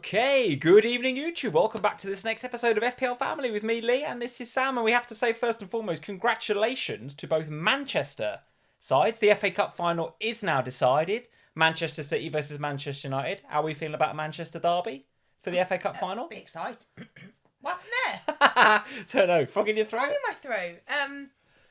Okay, good evening YouTube. Welcome back to this next episode of FPL Family with me, Lee, and this is Sam. And we have to say first and foremost, congratulations to both Manchester sides. The FA Cup final is now decided. Manchester City versus Manchester United. How are we feeling about Manchester derby for the FA Cup final? Be excited. What happened there? Don't know. Frog in your throat? Frog in my throat.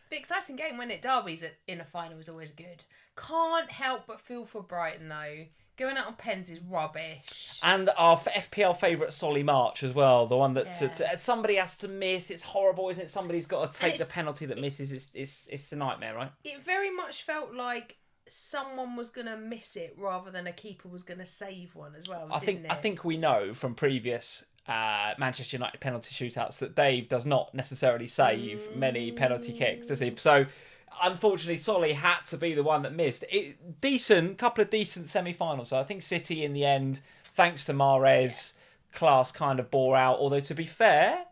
The exciting game when it derbies in a final is always good. Can't help but feel for Brighton though. Going out on pens is rubbish. And our FPL favourite Solly March as well. The one that somebody has to miss. It's horrible, isn't it? Somebody's got to take the penalty that misses. It's a nightmare, right? It very much felt like someone was going to miss it rather than a keeper was going to save one as well. I think we know from previous Manchester United penalty shootouts that Dave does not necessarily save many penalty kicks, does he? So unfortunately, Solly had to be the one that missed. Couple of decent semi-finals. So I think City in the end, thanks to Mahrez, class kind of bore out. Although to be fair,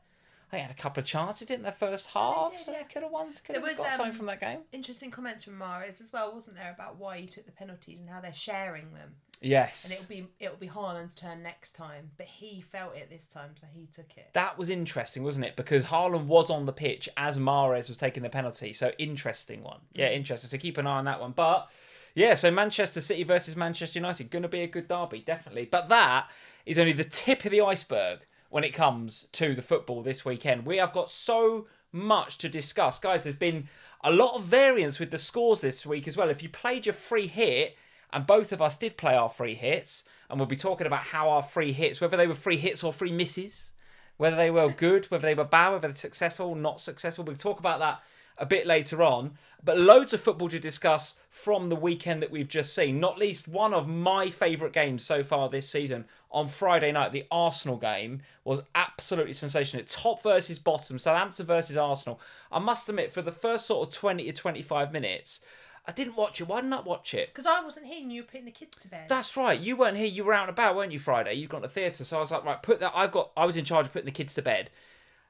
they had a couple of chances, didn't they, first half? So they could have won. Could have got something from that game. Interesting comments from Mahrez as well, wasn't there, about why he took the penalties and how they're sharing them. Yes. And it'll be Haaland's turn next time, but he felt it this time, so he took it. That was interesting, wasn't it? Because Haaland was on the pitch as Mahrez was taking the penalty. So interesting one. Yeah, interesting. So keep an eye on that one. But yeah, so Manchester City versus Manchester United, going to be a good derby, definitely. But that is only the tip of the iceberg when it comes to the football this weekend. We have got so much to discuss. Guys, there's been a lot of variance with the scores this week as well. If you played your free hit, and both of us did play our free hits, and we'll be talking about how our free hits, whether they were free hits or free misses, whether they were good, whether they were bad, whether they're successful, not successful. We'll talk about that a bit later on. But loads of football to discuss from the weekend that we've just seen. Not least one of my favourite games so far this season. On Friday night, the Arsenal game was absolutely sensational. Top versus bottom, Southampton versus Arsenal. I must admit, for the first sort of 20 to 25 minutes, I didn't watch it. Why didn't I watch it? Because I wasn't here and you were putting the kids to bed. That's right. You weren't here. You were out and about, weren't you, Friday? You'd gone to theatre. So I was like, right, I was in charge of putting the kids to bed.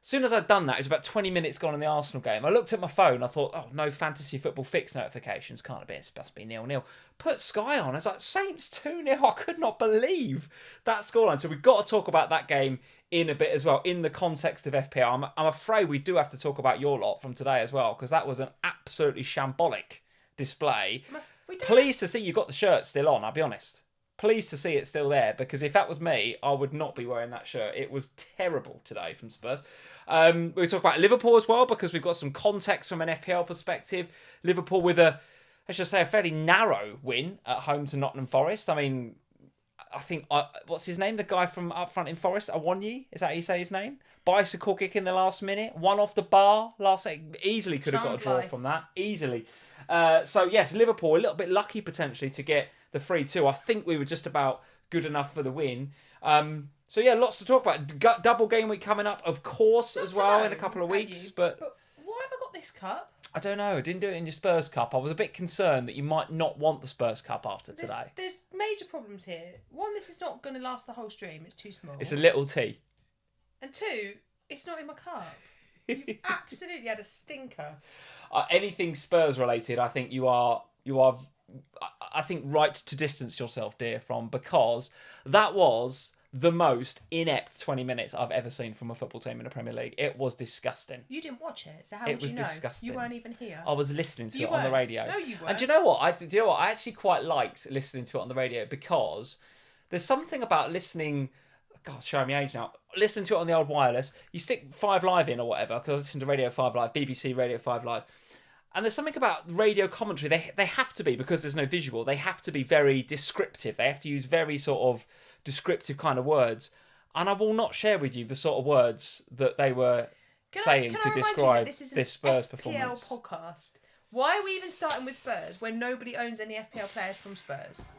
As soon as I'd done that, it was about 20 minutes gone in the Arsenal game. I looked at my phone. I thought, oh, no fantasy football fix notifications. Can't be. It must be 0-0. Put Sky on. I was like, Saints 2-0. I could not believe that scoreline. So we've got to talk about that game in a bit as well, in the context of FPL. I'm afraid we do have to talk about your lot from today as well, because that was an absolutely shambolic display. Pleased to see you got the shirt still on, I'll be honest. Pleased to see it still there, because if that was me, I would not be wearing that shirt. It was terrible today from Spurs. We'll talk about Liverpool as well, because we've got some context from an FPL perspective. Liverpool with a fairly narrow win at home to Nottingham Forest. I mean, I think, what's his name? The guy from up front in Forest, Awonyi? Is that how you say his name? Bicycle kick in the last minute. One off the bar. Easily could have got a draw from that. Easily. So yes, Liverpool, a little bit lucky potentially to get the 3-2. I think we were just about good enough for the win. So yeah, lots to talk about. Double game week coming up, of course, as well in a couple of weeks. But why have I got this cup? I don't know. I didn't do it in your Spurs Cup. I was a bit concerned that you might not want the Spurs Cup after today. There's major problems here. One, this is not going to last the whole stream. It's too small. It's a little tea. And two, it's not in my cup. You've absolutely had a stinker. Anything Spurs related, I think you are. I think right to distance yourself, dear, from, because that was the most inept 20 minutes I've ever seen from a football team in the Premier League. It was disgusting. You didn't watch it, so how would you know? It was disgusting. You weren't even here. I was listening to it on the radio. No, you weren't. And do you know what? I actually quite liked listening to it on the radio, because there's something about listening. God, showing me age now. Listening to it on the old wireless, you stick 5 Live in or whatever, because I listen to Radio 5 Live, BBC Radio 5 Live. And there's something about radio commentary. They have to be, because there's no visual, they have to be very descriptive. They have to use very sort of descriptive kind of words. And I will not share with you the sort of words that they were saying to describe this Spurs performance. FPL podcast. Why are we even starting with Spurs when nobody owns any FPL players from Spurs?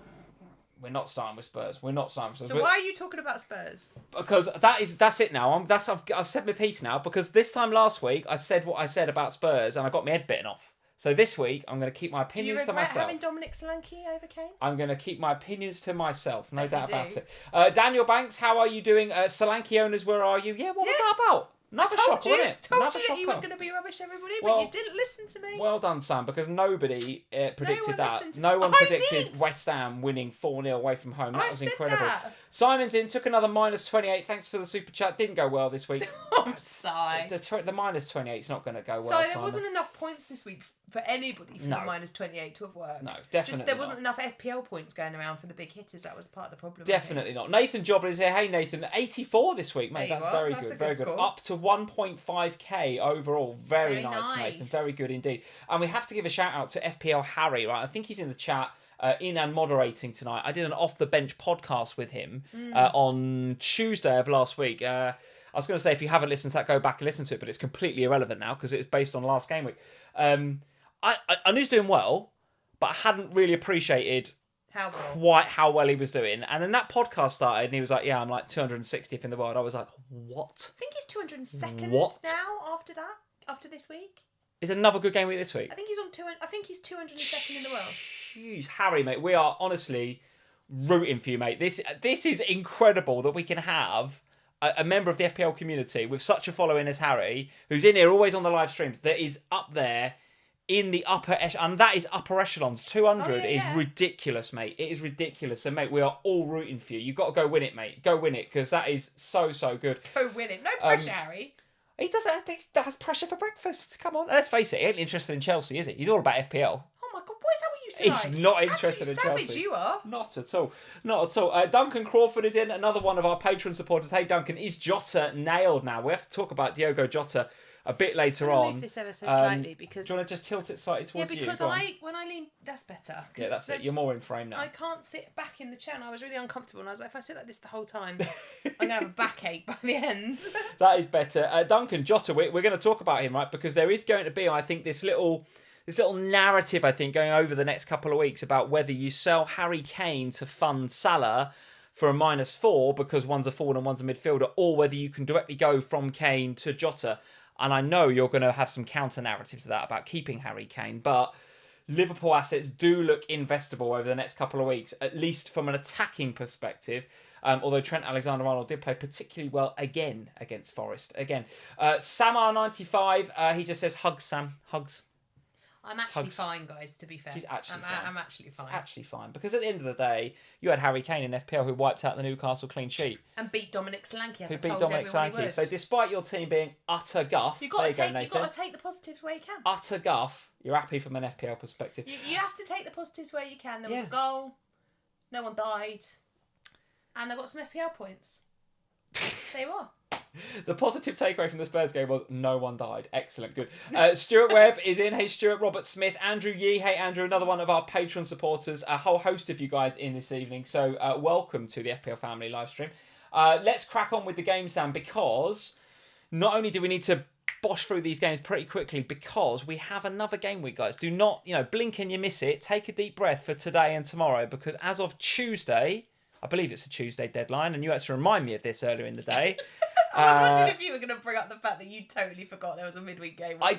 We're not starting with Spurs. So why are you talking about Spurs? Because that's it now. I've said my piece now, because this time last week I said what I said about Spurs and I got my head bitten off. So this week I'm going to keep my opinions to myself. Do you regret having Dominic Solanke over Kane? I'm going to keep my opinions to myself. No doubt about it. Daniel Banks, how are you doing? Solanke owners, where are you? Yeah, what was that about? Another I shocker, wasn't it? told Another you that he was shocker. going to be rubbish, everybody, Well, but you didn't listen to me. Well done, Sam, because nobody predicted that. listened to No one I predicted did. West Ham winning 4-0 away from home. That I was said incredible. that. Simon's in, took another -28. Thanks for the super chat. Didn't go well this week. I'm sorry. The -28 is not going to go well. So there Simon. wasn't enough points this week for anybody for No. the -28 to have worked. No, definitely Just there not. wasn't enough FPL points going around for the big hitters. That was part of the problem. Definitely not. Nathan Jobber is here. Hey, Nathan. 84 this week, mate. There you That's are. very That's good. a Very good good. score. Up to 1.5k overall. Very nice, nice. Nathan. Very good indeed. And we have to give a shout out to FPL Harry, right? I think he's in the chat. In and moderating tonight. I did an off the bench podcast with him on Tuesday of last week. I was going to say, if you haven't listened to that, go back and listen to it, but it's completely irrelevant now because it's based on last game week. I knew he was doing well, but I hadn't really appreciated quite how well he was doing. And then that podcast started and he was like, yeah, I'm like 260th in the world. I was like, what? I think he's 202nd What? now after that, after this week. Is it another good game week this week? I think he's on 200. I think he's 202nd in the world. Jeez, Harry, mate, we are honestly rooting for you, mate. This is incredible that we can have a member of the FPL community with such a following as Harry, who's in here always on the live streams, that is up there in the upper echelon, and that is upper echelons. 200 is ridiculous, mate. It is ridiculous. So, mate, we are all rooting for you. You've got to go win it, mate. Go win it, because that is so, so good. Go win it. No pressure, Harry. He doesn't. He has pressure for breakfast. Come on, let's face it. He ain't interested in Chelsea, is he? He's all about FPL. Oh my God, what is that with you tonight? He's not interested in savage Chelsea. You are. Not at all. Not at all. Duncan Crawford is in, another one of our patron supporters. Hey, Duncan, is Jota nailed now? We have to talk about Diogo Jota a bit later on. Move this ever so slightly because. Do you want to just tilt it slightly towards you? Yeah, because when I lean, that's better. Yeah, that's it. You're more in frame now. I can't sit back in the chair, and I was really uncomfortable. And I was like, if I sit like this the whole time, I'm gonna have a backache by the end. That is better. Duncan Jota, we're going to talk about him, right? Because there is going to be, I think, this little narrative, I think, going over the next couple of weeks about whether you sell Harry Kane to fund Salah for a -4 because one's a forward and one's a midfielder, or whether you can directly go from Kane to Jota. And I know you're going to have some counter narratives to that about keeping Harry Kane, but Liverpool assets do look investable over the next couple of weeks, at least from an attacking perspective. Although Trent Alexander-Arnold did play particularly well again against Forest. Again, Samar95, he just says, hugs, Sam, hugs. I'm actually fine, guys, to be fair. She's actually fine. I'm actually fine. She's actually fine. Because at the end of the day, you had Harry Kane in FPL who wiped out the Newcastle clean sheet. And beat Dominic Solanke, as who I beat told Dominic everyone he Solanke. would. So despite your team being utter guff, You've got to take the positives where you can. Utter guff, you're happy from an FPL perspective. You have to take the positives where you can. There was a goal, no one died, and I got some FPL points. There you are. The positive takeaway from the Spurs game was no one died. Excellent, good. Stuart Webb is in. Hey, Stuart. Robert Smith. Andrew Yee. Hey, Andrew. Another one of our patron supporters. A whole host of you guys in this evening. So welcome to the FPL Family live stream. Let's crack on with the game, Sam, because not only do we need to bosh through these games pretty quickly, because we have another game week, guys. Do not, blink and you miss it. Take a deep breath for today and tomorrow, because as of Tuesday, I believe it's a Tuesday deadline, and you had to remind me of this earlier in the day. I was wondering if you were going to bring up the fact that you totally forgot there was a midweek game. I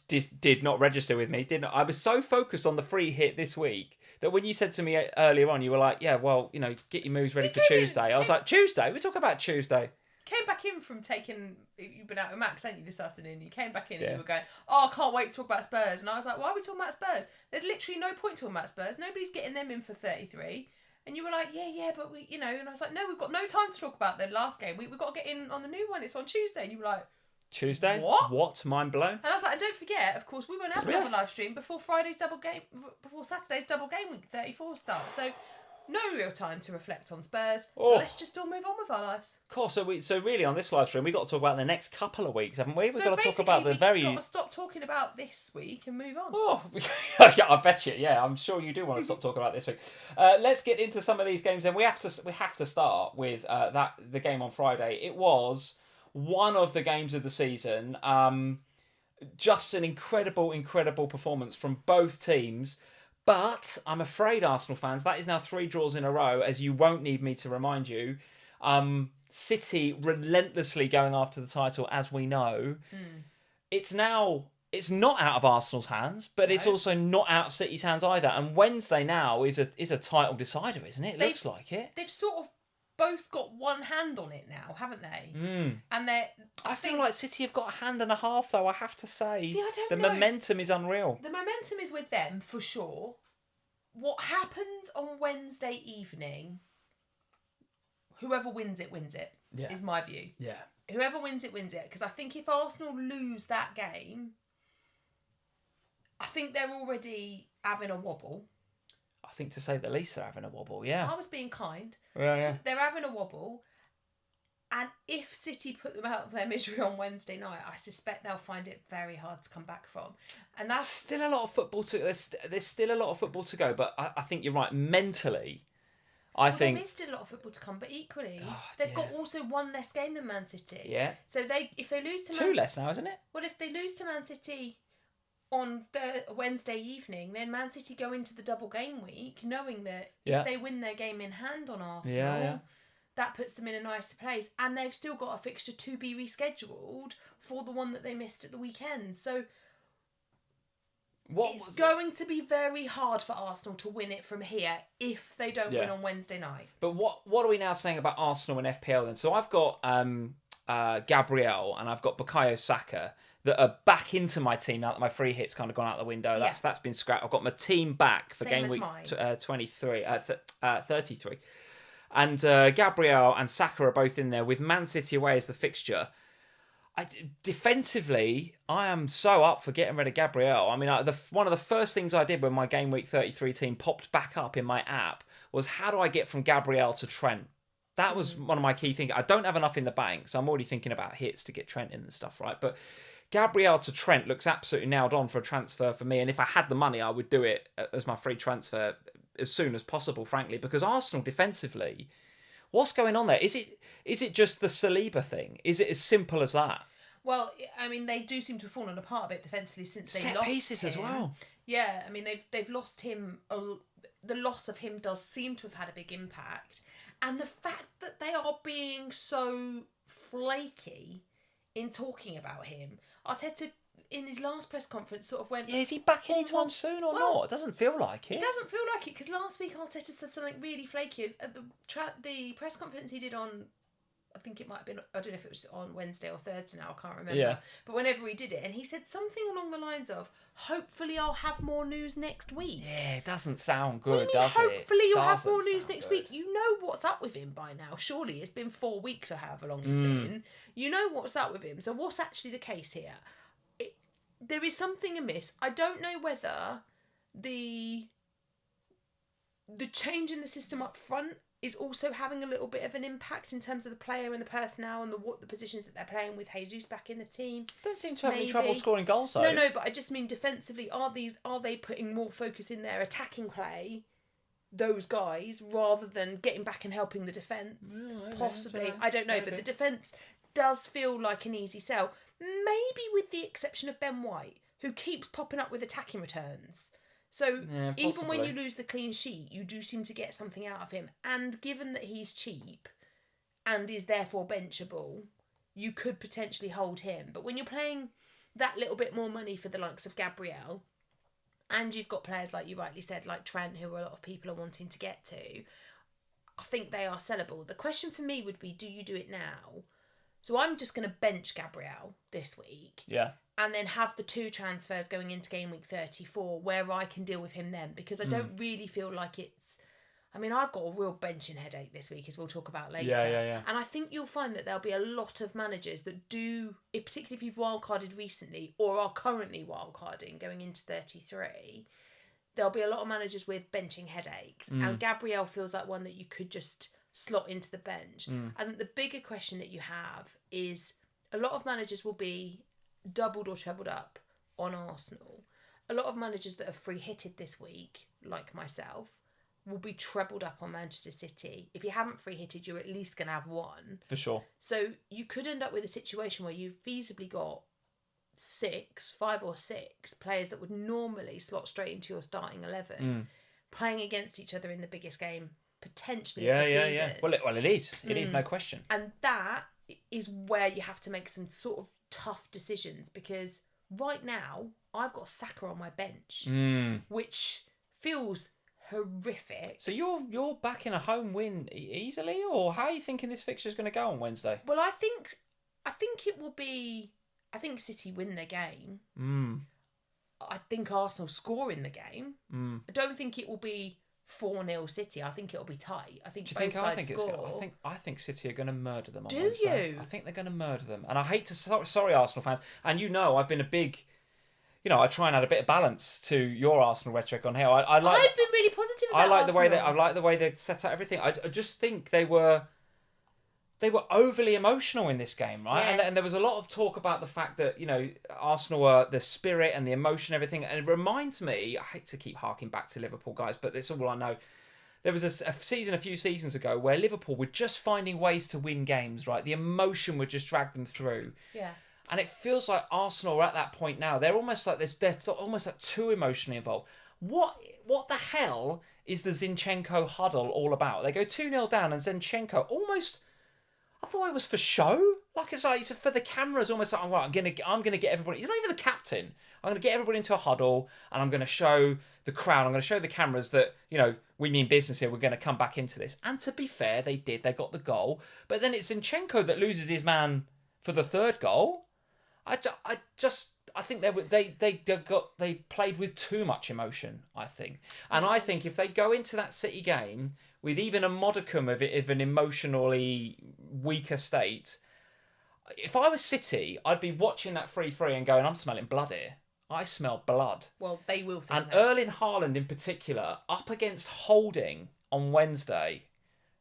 did not register with me, didn't I? I was so focused on the free hit this week that when you said to me earlier on, you were like, yeah, well, get your moves ready for Tuesday. I was like, Tuesday? We talk about Tuesday. Came back in from you've been out with Max, ain't you, this afternoon? You came back in and you were going, I can't wait to talk about Spurs. And I was like, why are we talking about Spurs? There's literally no point talking about Spurs. Nobody's getting them in for 33. And you were like, yeah, but we, and I was like, no, we've got no time to talk about the last game. We've got to get in on the new one. It's on Tuesday. And you were like, Tuesday? What? Mind blown? And I was like, and don't forget, of course, we won't have another live stream before Saturday's double game week 34 starts. So no real time to reflect on Spurs. Let's just all move on with our lives. Of course. So really on this live stream, we've got to talk about the next couple of weeks, haven't we? We've so got to talk about the very... We've got to stop talking about this week and move on. Oh, yeah, I bet you. Yeah, I'm sure you do want to stop talking about this week. Let's get into some of these games, and we have to start with the game on Friday. It was one of the games of the season. Just an incredible performance from both teams. But I'm afraid, Arsenal fans, that is now 3 draws in a row, as you won't need me to remind you. City relentlessly going after the title, as we know. It's not out of Arsenal's hands, but it's also not out of City's hands either. And Wednesday now is a title decider, isn't it? It looks like it. They've sort of both got one hand on it now, haven't they? And I feel like City have got a hand and a half, though, I have to say. See, I don't know. The momentum is unreal. The momentum is with them, for sure. What happens on Wednesday evening, whoever wins it, is my view. Yeah. Whoever wins it, wins it. Because I think if Arsenal lose that game, I think they're already having a wobble. I think, to say the least, they're having a wobble, yeah. I was being kind. Yeah. They're having a wobble. And if City put them out of their misery on Wednesday night, I suspect they'll find it very hard to come back from. And that's still a lot of football to. There's still a lot of football to go, but I think you're right. Mentally, I think there is still a lot of football to come. But equally, they've got also one less game than Man City. Yeah. So if they lose to two less now, isn't it? Well, if they lose to Man City on the Wednesday evening, then Man City go into the double game week, knowing that if they win their game in hand on Arsenal. That puts them in a nicer place. And they've still got a fixture to be rescheduled for the one that they missed at the weekend. So it's going to be very hard for Arsenal to win it from here if they don't win on Wednesday night. But what are we now saying about Arsenal and FPL then? So I've got Gabriel and I've got Bukayo Saka that are back into my team now that my free hit's kind of gone out the window. That's been scrapped. I've got my team back for game week 33. And Gabriel and Saka are both in there with Man City away as the fixture. Defensively, I am so up for getting rid of Gabriel. I mean, one of the first things I did when my game week 33 team popped back up in my app was, how do I get from Gabriel to Trent? That was one of my key things. I don't have enough in the bank, so I'm already thinking about hits to get Trent in and stuff, right? But Gabriel to Trent looks absolutely nailed on for a transfer for me. And if I had the money, I would do it as my free transfer as soon as possible, frankly, because Arsenal defensively, what's going on there? Is it just the Saliba thing? Is it as simple as that? Well, I mean, they do seem to have fallen apart a bit defensively since they lost set pieces as well. Yeah, I mean, they've lost him. The loss of him does seem to have had a big impact, and the fact that they are being so flaky in talking about him, Arteta, in his last press conference, sort of went... Yeah, is he back anytime soon or not? It doesn't feel like it. It doesn't feel like it, because last week Arteta said something really flaky. At the press conference he did on... I think it might have been... I don't know if it was on Wednesday or Thursday now, I can't remember. Yeah. But whenever he did it, and he said something along the lines of, hopefully I'll have more news next week. Yeah, it doesn't sound good, does it? Hopefully you'll have more news next week. You know what's up with him by now, surely. It's been 4 weeks or however long it's been. You know what's up with him. So what's actually the case here? There is something amiss. I don't know whether the change in the system up front is also having a little bit of an impact in terms of the player and the personnel and the positions that they're playing with. Jesus back in the team. Don't seem to have any trouble scoring goals, though. No, but I just mean defensively. Are they putting more focus in their attacking play, those guys, rather than getting back and helping the defence? Possibly. I don't know, but the defence does feel like an easy sell. Maybe with the exception of Ben White, who keeps popping up with attacking returns. So even when you lose the clean sheet, you do seem to get something out of him. And given that he's cheap and is therefore benchable, you could potentially hold him. But when you're playing that little bit more money for the likes of Gabriel, and you've got players like you rightly said, like Trent, who a lot of people are wanting to get to, I think they are sellable. The question for me would be, do you do it now? So I'm just going to bench Gabriel this week. Yeah. And then have the 2 transfers going into game week 34 where I can deal with him then. Because I don't really feel like it's... I mean, I've got a real benching headache this week, as we'll talk about later. Yeah. And I think you'll find that there'll be a lot of managers that do, particularly if you've wildcarded recently or are currently wildcarding going into 33, there'll be a lot of managers with benching headaches. And Gabriel feels like one that you could just slot into the bench. I think the bigger question that you have is a lot of managers will be doubled or trebled up on Arsenal. A lot of managers that are free hitted this week, like myself, will be trebled up on Manchester City. If you haven't free hitted, you're at least going to have one. For sure. So you could end up with a situation where you've feasibly got 5 or 6 players that would normally slot straight into your starting 11 playing against each other in the biggest game potentially of the season. Yeah. Well, it is. It is, no question. And that is where you have to make some sort of tough decisions, because right now I've got Saka on my bench, which feels horrific. So you're backing a home win easily, or how are you thinking this fixture's going to go on Wednesday? Well, I think it will be. I think City win their game. I think Arsenal score in the game. I don't think it will be 4-0 City. I think it'll be tight. I think both sides score. I think City are going to murder them on Do Wednesday. you? I think they're going to murder them. And I hate to... Sorry, Arsenal fans. And I've been a big... I try and add a bit of balance to your Arsenal rhetoric on here. I've been really positive about Arsenal. I like the way they set out everything. I just think they were overly emotional in this game, right? Yeah. And there was a lot of talk about the fact that, Arsenal were the spirit and the emotion, everything. And it reminds me, I hate to keep harking back to Liverpool, guys, but that's all I know. There was a few seasons ago where Liverpool were just finding ways to win games, right? The emotion would just drag them through. Yeah. And it feels like Arsenal are at that point now. They're almost like they're almost like too emotionally involved. What the hell is the Zinchenko huddle all about? They go 2-0 down and Zinchenko almost... I thought it was for show. Like it's for the cameras, almost like, right, I'm gonna get everybody. You're not even the captain. I'm gonna get everybody into a huddle, and I'm gonna show the crowd. I'm gonna show the cameras that we mean business here. We're gonna come back into this. And to be fair, they did. They got the goal, but then it's Zinchenko that loses his man for the third goal. I think they played with too much emotion. I think, and I think if they go into that City game with even a modicum of an emotionally weaker state, if I was City, I'd be watching that 3-3 and going, I'm smelling blood here. I smell blood. Well, they will think and that. Erling Haaland in particular, up against Holding on Wednesday,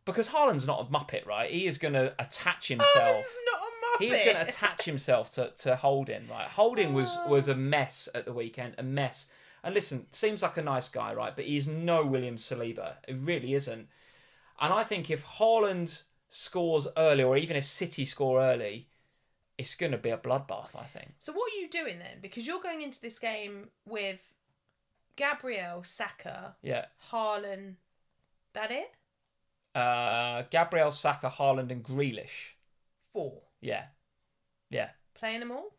because Haaland's not a muppet, right? He is going to attach himself. Haaland's not a muppet. He's going to attach himself to Holding, right? Holding was a mess at the weekend, a mess. And listen, seems like a nice guy, right? But he's no William Saliba. It really isn't. And I think if Haaland scores early, or even if City score early, it's going to be a bloodbath, I think. So what are you doing then? Because you're going into this game with Gabriel, Saka, Haaland. That it? Gabriel, Saka, Haaland and Grealish. 4. Yeah. Playing them all?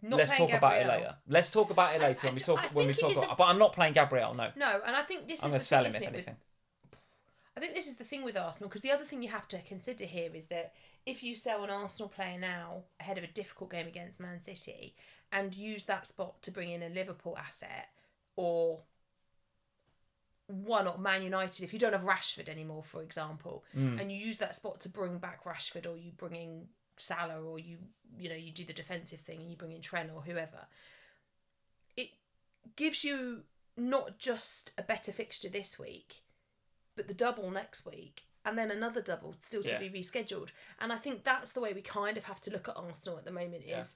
Let's talk about it later. Let's talk about it later when we talk about. But I'm not playing Gabriel. No. No, and I think this I'm is going to sell him if anything. I think this is the thing with Arsenal, because the other thing you have to consider here is that if you sell an Arsenal player now ahead of a difficult game against Man City and use that spot to bring in a Liverpool asset, or Man United, if you don't have Rashford anymore, for example, and you use that spot to bring back Rashford, or you bring in Salah, or you do the defensive thing and you bring in Trent or whoever, it gives you not just a better fixture this week, but the double next week, and then another double still to be rescheduled. And I think that's the way we kind of have to look at Arsenal at the moment. Is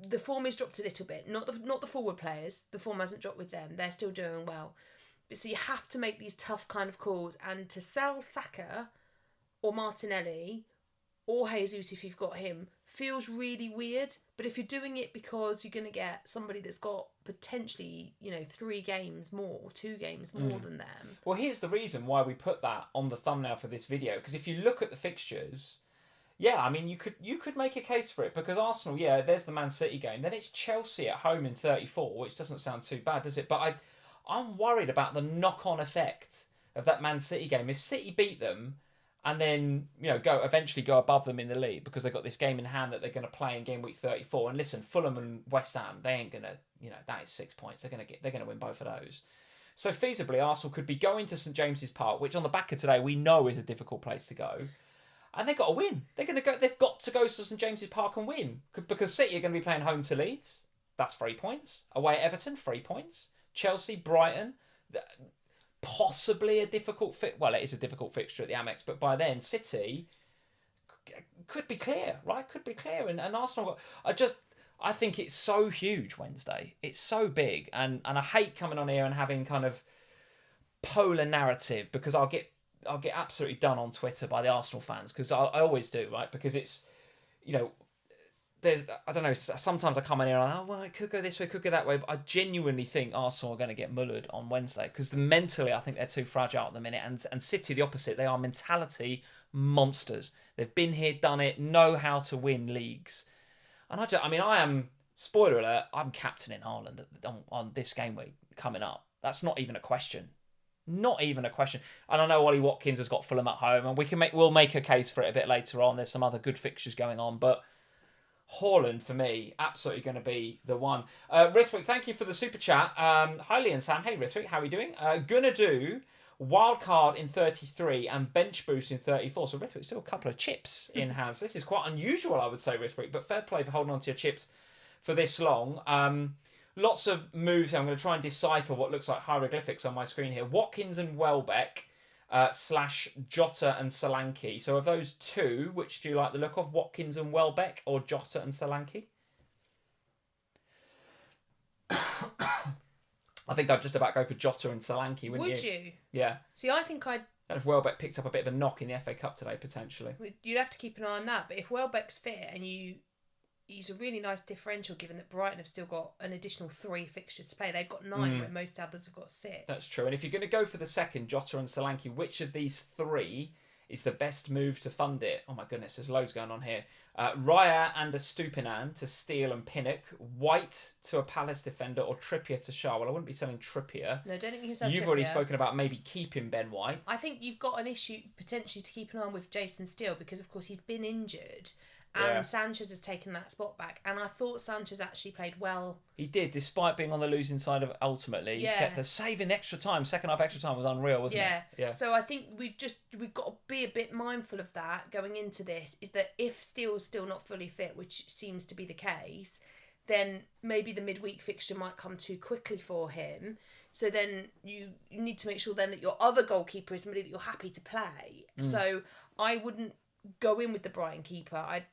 the form has dropped a little bit, not the forward players. The form hasn't dropped with them; they're still doing well. But so you have to make these tough kind of calls, and to sell Saka or Martinelli or Jesus, if you've got him, feels really weird. But if you're doing it because you're going to get somebody that's got potentially, 3 games more, 2 games more than them. Well, here's the reason why we put that on the thumbnail for this video. Because if you look at the fixtures, you could make a case for it. Because Arsenal, there's the Man City game. Then it's Chelsea at home in 34, which doesn't sound too bad, does it? But I'm worried about the knock-on effect of that Man City game. If City beat them, and then eventually go above them in the league because they've got this game in hand that they're going to play in game week 34. And listen, Fulham and West Ham, they ain't gonna, that is 6 points. They're gonna win both of those. So feasibly, Arsenal could be going to St James's Park, which on the back of today we know is a difficult place to go, and they've got to win. They've got to go to St James's Park and win because City are going to be playing home to Leeds. That's 3 points. Away at Everton, 3 points. Chelsea, Brighton. Possibly a difficult well, it is a difficult fixture at the Amex, but by then City could be clear, right? Could be clear, and Arsenal. I think it's so huge Wednesday. It's so big, and I hate coming on here and having kind of polar narrative because I'll get absolutely done on Twitter by the Arsenal fans because I always do, right? Because it's I don't know, sometimes I come in here and it could go this way, could go that way, but I genuinely think Arsenal are going to get mullered on Wednesday because mentally I think they're too fragile at the minute, and City the opposite. They are mentality monsters. They've been here, done it, know how to win leagues. And I am, spoiler alert, I'm captaining Haaland on this game week coming up. That's not even a question. Not even a question. And I know Ollie Watkins has got Fulham at home, and we'll make a case for it a bit later on. There's some other good fixtures going on, but Haaland, for me, absolutely going to be the one. Rithwik, thank you for the super chat. Hi, Lee and Sam. Hey, Rithwik, how are we doing? Gonna do wildcard in 33 and bench boost in 34. So Rithwik, still a couple of chips in hands. This is quite unusual, I would say, Rithwik, but fair play for holding on to your chips for this long. Lots of moves. I'm going to try and decipher what looks like hieroglyphics on my screen here. Watkins and Welbeck / Jota and Solanke. So of those two, which do you like the look of? Watkins and Welbeck or Jota and Solanke? I think I'd just about go for Jota and Solanke, wouldn't you? Would you? Yeah. See, I think I'd... I don't know if Welbeck picked up a bit of a knock in the FA Cup today, potentially. You'd have to keep an eye on that. But if Welbeck's fit and he's a really nice differential, given that Brighton have still got an additional 3 fixtures to play. They've got 9, where most others have got 6. That's true. And if you're going to go for the second, Jota and Solanke, which of these 3 is the best move to fund it? Oh my goodness, there's loads going on here. Raya and a Stupinan to Steele and Pinnock, White to a Palace defender, or Trippier to Shaw. Well, I wouldn't be selling Trippier. No, I don't think you can sell Trippier. You've already spoken about maybe keeping Ben White. I think you've got an issue potentially to keep an eye on with Jason Steele, because of course he's been injured. And Sanchez has taken that spot back. And I thought Sanchez actually played well. He did, despite being on the losing side of it ultimately. Yeah. He kept the saving extra time. Second half extra time was unreal, wasn't it? Yeah. So I think we've got to be a bit mindful of that going into this, is that if Steele's still not fully fit, which seems to be the case, then maybe the midweek fixture might come too quickly for him. So then you need to make sure then that your other goalkeeper is somebody that you're happy to play. So I wouldn't go in with the Brighton keeper. I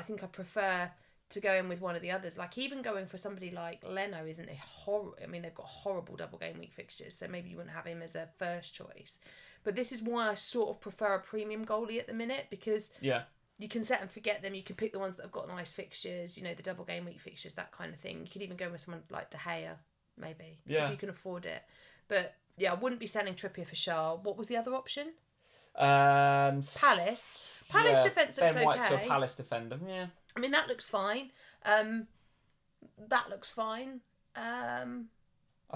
think I prefer to go in with one of the others. Like, even going for somebody like Leno isn't a horror. I mean, they've got horrible double game week fixtures, so maybe you wouldn't have him as a first choice. But this is why I sort of prefer a premium goalie at the minute, because you can set and forget them. You can pick the ones that have got nice fixtures, the double game week fixtures, that kind of thing. You could even go with someone like De Gea, maybe, if you can afford it. But yeah, I wouldn't be selling Trippier for Shaw. What was the other option? Palace defence looks Ben White okay. to a Palace defender. Yeah. I mean, that looks fine. I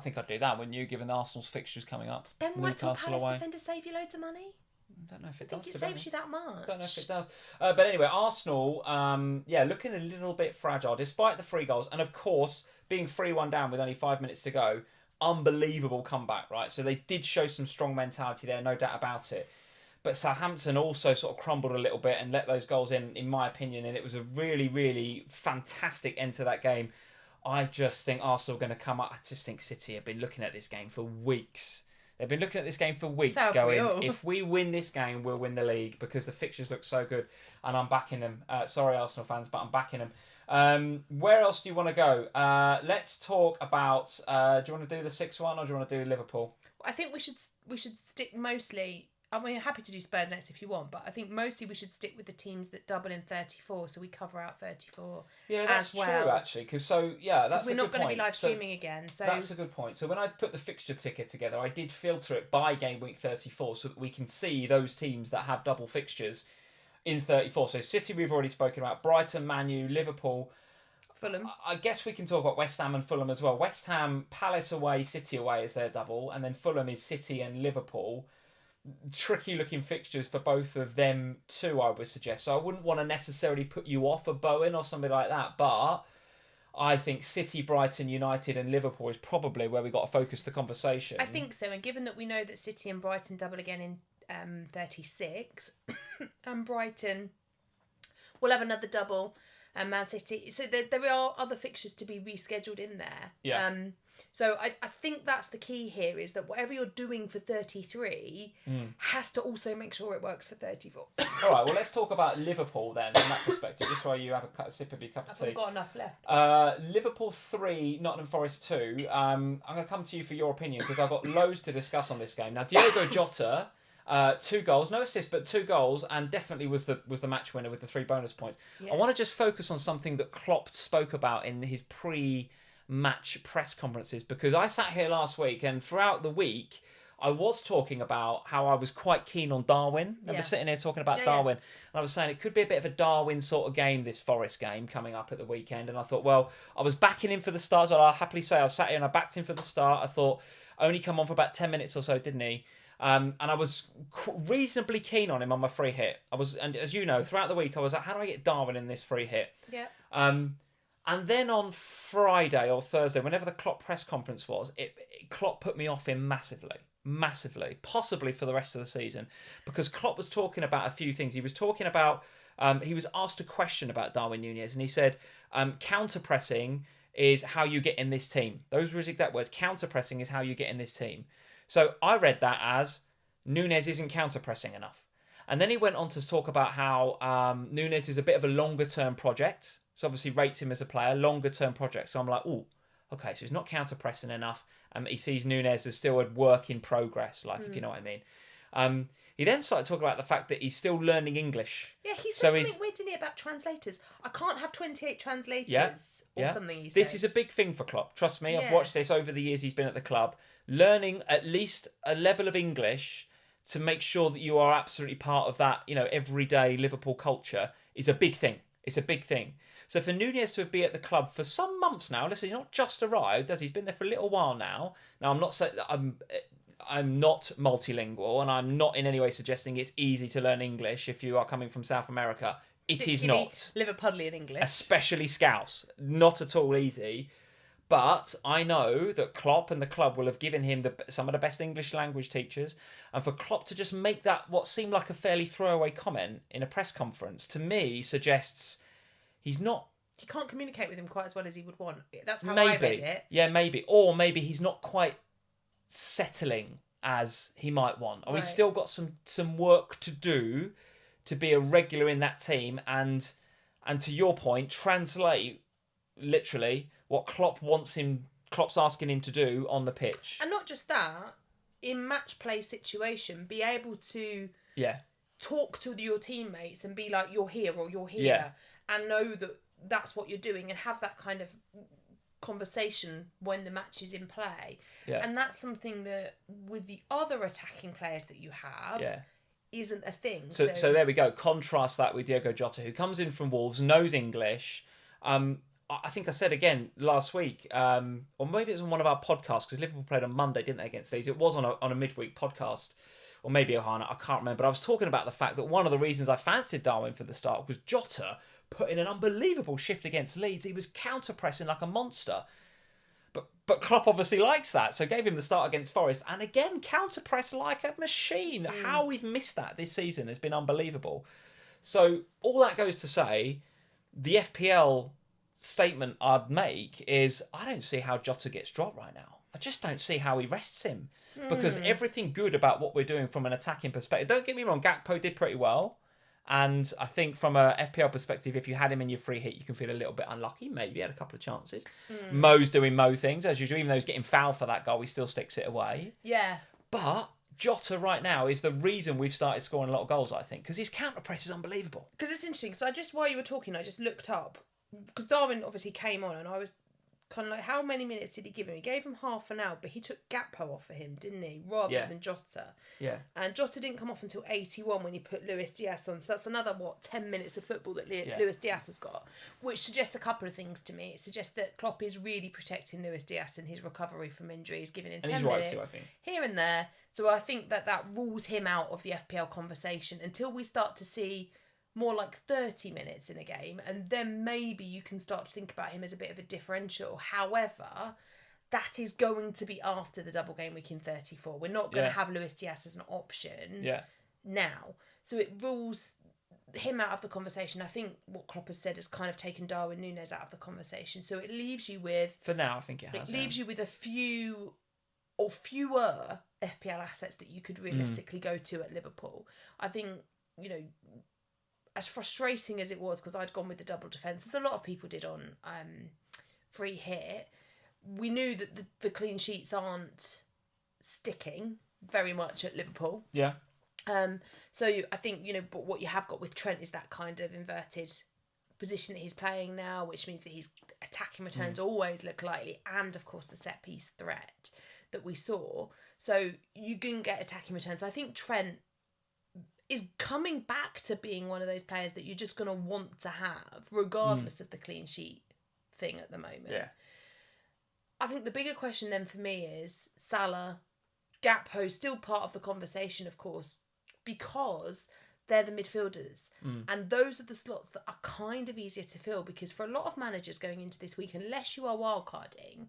think I'd do that, wouldn't you, given Arsenal's fixtures coming up? Does Ben White to a Newcastle Palace away. defender save you loads of money? I don't know if it does. I think it saves you that much. I don't know if it does. But anyway, Arsenal, looking a little bit fragile, despite the 3 goals. And of course, being 3-1 down with only 5 minutes to go, unbelievable comeback, right? So they did show some strong mentality there, no doubt about it. But Southampton also sort of crumbled a little bit and let those goals in my opinion. And it was a really, really fantastic end to that game. I just think Arsenal are going to come up. I just think City have been looking at this game for weeks. They've been looking at this game for weeks, going, if we win this game, we'll win the league, because the fixtures look so good. And I'm backing them. Sorry, Arsenal fans, but I'm backing them. Where else do you want to go? Let's talk about... do you want to do the 6-1 or do you want to do Liverpool? I think we should stick mostly... I mean, happy to do Spurs next if you want, but I think mostly we should stick with the teams that double in 34, so we cover out 34 that's as well. true, actually, because that's a good point. We're not going to be live streaming again. So that's a good point. So when I put the fixture ticket together, I did filter it by game week 34 so that we can see those teams that have double fixtures in 34. So City we've already spoken about, Brighton, Man U, Liverpool, Fulham. I guess we can talk about West Ham and Fulham as well. West Ham, Palace away, City away is their double, and then Fulham is City and Liverpool. Tricky looking fixtures for both of them too, I would suggest. So I wouldn't want to necessarily put you off a Bowen or something like that, but I think City, Brighton, United and Liverpool is probably where we got to focus the conversation. I think so, and given that we know that City and Brighton double again in 36 and Brighton will have another double, and Man City, so there are other fixtures to be rescheduled in there. So I think that's the key here, is that whatever you're doing for 33 has to also make sure it works for 34. All right, well, let's talk about Liverpool then, from that perspective, just while you have a sip of your cup of tea. I've got enough left. Liverpool 3, Nottingham Forest 2. I'm going to come to you for your opinion, because I've got loads to discuss on this game. Now, Diogo Jota... 2 goals, no assists, but 2 goals, and definitely was the match winner with the 3 bonus points. Yeah. I want to just focus on something that Klopp spoke about in his pre-match press conferences, because I sat here last week, and throughout the week I was talking about how I was quite keen on Darwin. I was sitting here talking about Darwin, and I was saying it could be a bit of a Darwin sort of game, this Forest game coming up at the weekend. And I thought, well, I was backing him for the start, so I'll happily say I sat here and I backed him for the start. I thought Only come on for about 10 minutes or so, didn't he? And I was reasonably keen on him on my free hit. And as you know, throughout the week, I was like, how do I get Darwin in this free hit? Yeah. And then on Friday or Thursday, whenever the Klopp press conference was, Klopp put me off him massively, possibly for the rest of the season, because Klopp was talking about a few things. He was talking about, he was asked a question about Darwin Núñez, and he said, counter-pressing is how you get in this team. Those were his exact words. Counter-pressing is how you get in this team. So I read that as Núñez isn't counter-pressing enough. And then he went on to talk about how Núñez is a bit of a longer-term project. So obviously rates him as a player, longer-term project. So I'm like, oh, okay, so he's not counter-pressing enough. He sees Núñez as still a work in progress, if you know what I mean. He then started talking about the fact that he's still learning English. Yeah, he said something weird, didn't he, about translators? I can't have 28 translators or something he said. This is a big thing for Klopp. Trust me, I've watched this over the years he's been at the club. Learning at least a level of English to make sure that you are absolutely part of that, everyday Liverpool culture is a big thing. It's a big thing. So for Núñez to be at the club for some months now, listen, he's not just arrived, as he's been there for a little while now. Now, I'm not saying I'm not multilingual, and I'm not in any way suggesting it's easy to learn English if you are coming from South America. It is not. Liverpudlian English. Especially Scouse. Not at all easy. But I know that Klopp and the club will have given him some of the best English language teachers. And for Klopp to just make that what seemed like a fairly throwaway comment in a press conference, to me, suggests he's not... He can't communicate with him quite as well as he would want. That's how I read it. Yeah, maybe. Or maybe he's not quite settling as he might want. Or he's still got some work to do to be a regular in that team and to your point, translate literally what Klopp's asking him to do on the pitch. And not just that, in match play situation, be able to talk to your teammates and be like, you're here or you're here, and know that that's what you're doing and have that kind of conversation when the match is in play. Yeah. And that's something that with the other attacking players that you have isn't a thing. So there we go. Contrast that with Diogo Jota, who comes in from Wolves, knows English. I think I said again last week, or maybe it was on one of our podcasts, because Liverpool played on Monday, didn't they, against Leeds? It was on a midweek podcast, or maybe Ohana, I can't remember. But I was talking about the fact that one of the reasons I fancied Darwin for the start was Jota put in an unbelievable shift against Leeds. He was counter-pressing like a monster. But Klopp obviously likes that, so gave him the start against Forest. And again, counter-press like a machine. How we've missed that this season has been unbelievable. So all that goes to say, the FPL statement I'd make is I don't see how Jota gets dropped right now. I just don't see how he rests him. Because everything good about what we're doing from an attacking perspective, don't get me wrong, Gakpo did pretty well. And I think from a FPL perspective, if you had him in your free hit, you can feel a little bit unlucky. Maybe he had a couple of chances. Mo's doing Mo things, as usual. Even though he's getting fouled for that goal, he still sticks it away. Yeah. But Jota right now is the reason we've started scoring a lot of goals, I think. Because his counter-press is unbelievable. Because it's interesting. So while you were talking, I just looked up. Because Darwin obviously came on and I was kind of like, how many minutes did he give him? He gave him half an hour, but he took Gakpo off for him, didn't he? Rather than Jota. Yeah. And Jota didn't come off until 81 when he put Luis Diaz on. So that's another, 10 minutes of football that Luis Diaz has got, which suggests a couple of things to me. It suggests that Klopp is really protecting Luis Diaz in his recovery from injuries, giving him 10 minutes here and there. So I think that rules him out of the FPL conversation until we start to see more like 30 minutes in a game, and then maybe you can start to think about him as a bit of a differential. However, that is going to be after the double game week in 34. We're not going to have Luis Diaz as an option now. So it rules him out of the conversation. I think what Klopp has said has kind of taken Darwin Núñez out of the conversation. So it leaves you with... For now, I think it has. It leaves you with a few or fewer FPL assets that you could realistically go to at Liverpool. I think, as frustrating as it was, because I'd gone with the double defence, as a lot of people did on free hit, we knew that the clean sheets aren't sticking very much at Liverpool. Yeah. So I think, but what you have got with Trent is that kind of inverted position that he's playing now, which means that his attacking returns always look likely, and of course the set piece threat that we saw. So you can get attacking returns. So I think Trent is coming back to being one of those players that you're just going to want to have, regardless of the clean sheet thing at the moment. Yeah. I think the bigger question then for me is Salah, Gakpo, still part of the conversation, of course, because they're the midfielders. And those are the slots that are kind of easier to fill, because for a lot of managers going into this week, unless you are wildcarding,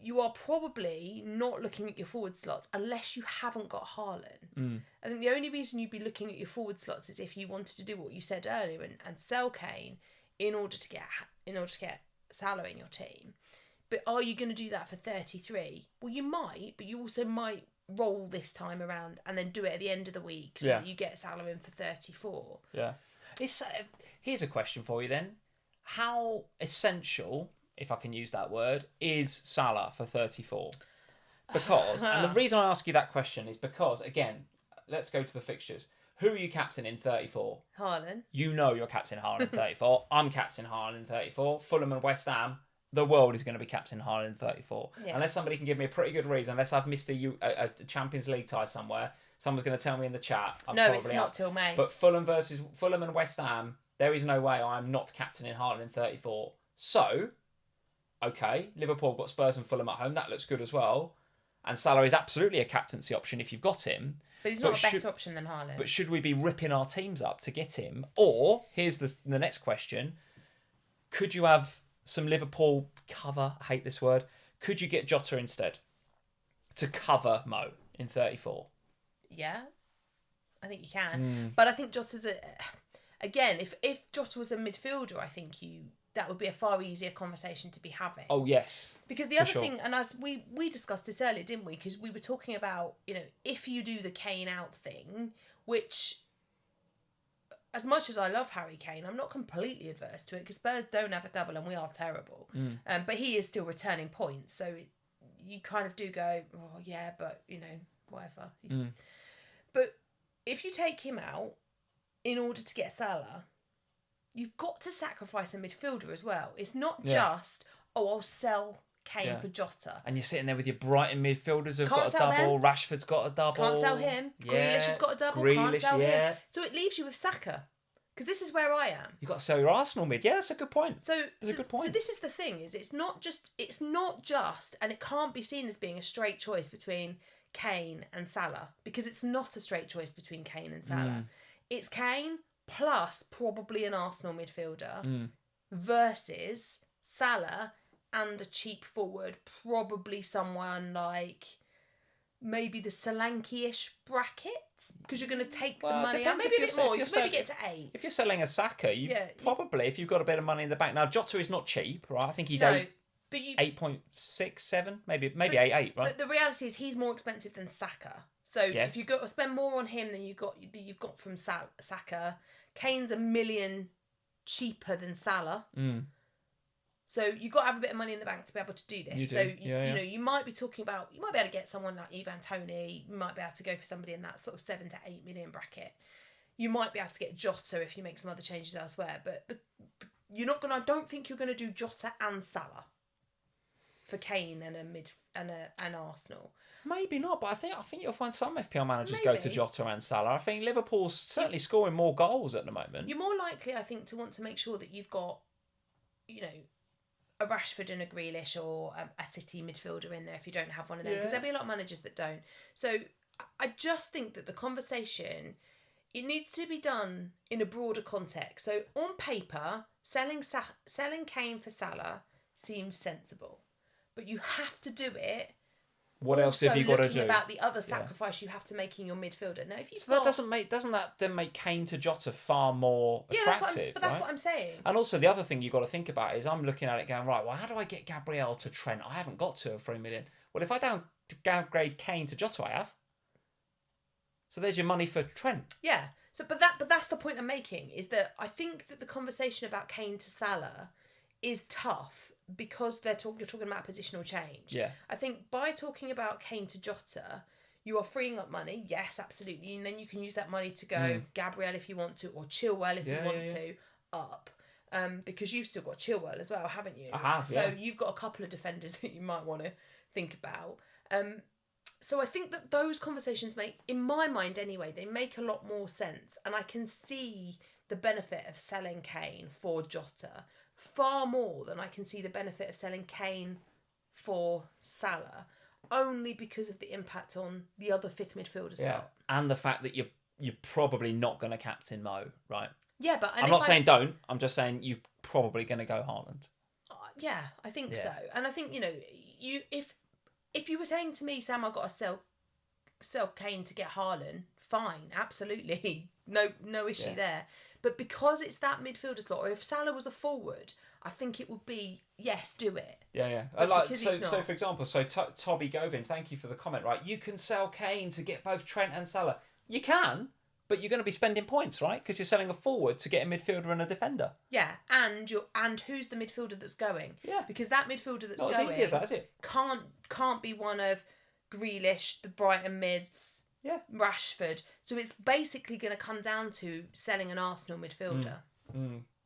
you are probably not looking at your forward slots unless you haven't got Haaland. I think the only reason you'd be looking at your forward slots is if you wanted to do what you said earlier and sell Kane in order to get Salah in your team. But are you going to do that for 33? Well, you might, but you also might roll this time around and then do it at the end of the week so that you get Salah in for 34. Yeah. Here's a question for you then. How essential, if I can use that word, is Salah for 34? Because, and the reason I ask you that question is because, again, let's go to the fixtures. Who are you captain in 34? Haaland. You know you're captain Haaland in 34. I'm captain Haaland in 34. Fulham and West Ham. The world is going to be captain Haaland in 34. Yeah. Unless somebody can give me a pretty good reason, unless I've missed a Champions League tie somewhere, someone's going to tell me in the chat. It's not till May. But Fulham and West Ham, there is no way I'm not captaining Haaland in 34. So, okay, Liverpool got Spurs and Fulham at home. That looks good as well. And Salah is absolutely a captaincy option if you've got him. But he's not a better option than Haaland. But should we be ripping our teams up to get him? Or, here's the next question. Could you have some Liverpool cover? I hate this word. Could you get Jota instead to cover Mo in 34? Yeah, I think you can. But I think Jota's again, if Jota was a midfielder, I think that would be a far easier conversation to be having. Oh, yes. Because the other thing, and as we discussed this earlier, didn't we? Because we were talking about, if you do the Kane out thing, which, as much as I love Harry Kane, I'm not completely adverse to it, because Spurs don't have a double and we are terrible. But he is still returning points. So you kind of do go, oh, yeah, but, whatever. But if you take him out in order to get Salah, you've got to sacrifice a midfielder as well. It's not just, I'll sell Kane for Jota. And you're sitting there with your Brighton midfielders who've got a double. Them. Rashford's got a double. Can't sell him. Yeah. Grealish has got a double. Can't sell him. So it leaves you with Saka. Because this is where I am. You've got to sell your Arsenal mid. Yeah, that's a good point. So this is the thing, is it's not just, and it can't be seen as being a straight choice between Kane and Salah, because it's not a straight choice between Kane and Salah. It's Kane plus probably an Arsenal midfielder versus Salah and a cheap forward, probably someone like maybe the Solanke-ish bracket, because you're going to take the money out. Maybe a bit more. You can maybe get to 8. If you're selling a Saka, probably, if you've got a bit of money in the bank. Now, Jota is not cheap, right? I think he's 8.6, 7, maybe 8, right? But the reality is he's more expensive than Saka. So if you've got to spend more on him than you've got from Saka, Kane's $1 million cheaper than Salah. So you've got to have a bit of money in the bank to be able to do this. You might be talking about, you might be able to get someone like Ivan Toney. You might be able to go for somebody in that sort of 7 to 8 million bracket. You might be able to get Jota if you make some other changes elsewhere. But I don't think you're going to do Jota and Salah for Kane and an Arsenal. Maybe not, but I think you'll find some FPL managers go to Jota and Salah. I think Liverpool's certainly scoring more goals at the moment. You're more likely, I think, to want to make sure that you've got, a Rashford and a Grealish or a City midfielder in there if you don't have one of them, because there'll be a lot of managers that don't. So I just think that the conversation, it needs to be done in a broader context. So on paper, selling Kane for Salah seems sensible, but you have to do it. What else have you got to do? About the other sacrifice you have to make in your midfielder. Now, if you doesn't that then make Kane to Jota far more attractive? That's what I'm saying. And also the other thing you've got to think about is I'm looking at it going, right, well, how do I get Gabriel to Trent? I haven't got 2 or 3 million. Well, if I downgrade Kane to Jota, I have. So there's your money for Trent. Yeah. So, but that's the point I'm making, is that I think that the conversation about Kane to Salah is tough, because you're talking about positional change. Yeah. I think by talking about Kane to Jota, you are freeing up money. Yes, absolutely. And then you can use that money to go Gabriel if you want to, or Chilwell if you want to, up. Because you've still got Chilwell as well, haven't you? I have, So you've got a couple of defenders that you might want to think about. So I think that those conversations in my mind anyway, they make a lot more sense. And I can see the benefit of selling Kane for Jota far more than I can see the benefit of selling Kane for Salah, only because of the impact on the other fifth midfielder slot. And the fact that you're probably not going to captain Mo, right? Yeah, but I'm not saying don't. I'm just saying you're probably going to go Haaland. Yeah, I think so. And I think, you if you were saying to me, Sam, I've got to sell Kane to get Haaland, fine, absolutely. No issue there. But because it's that midfielder slot, or if Salah was a forward, I think it would be, yes, do it. Yeah. So for example, Toby Govin, thank you for the comment, right? You can sell Kane to get both Trent and Salah. You can, but you're going to be spending points, right? Because you're selling a forward to get a midfielder and a defender. Yeah, and who's the midfielder that's going? Yeah. Because that midfielder that's not going as easy as that, is it? Can't be one of Grealish, the Brighton mids, Rashford. So it's basically going to come down to selling an Arsenal midfielder.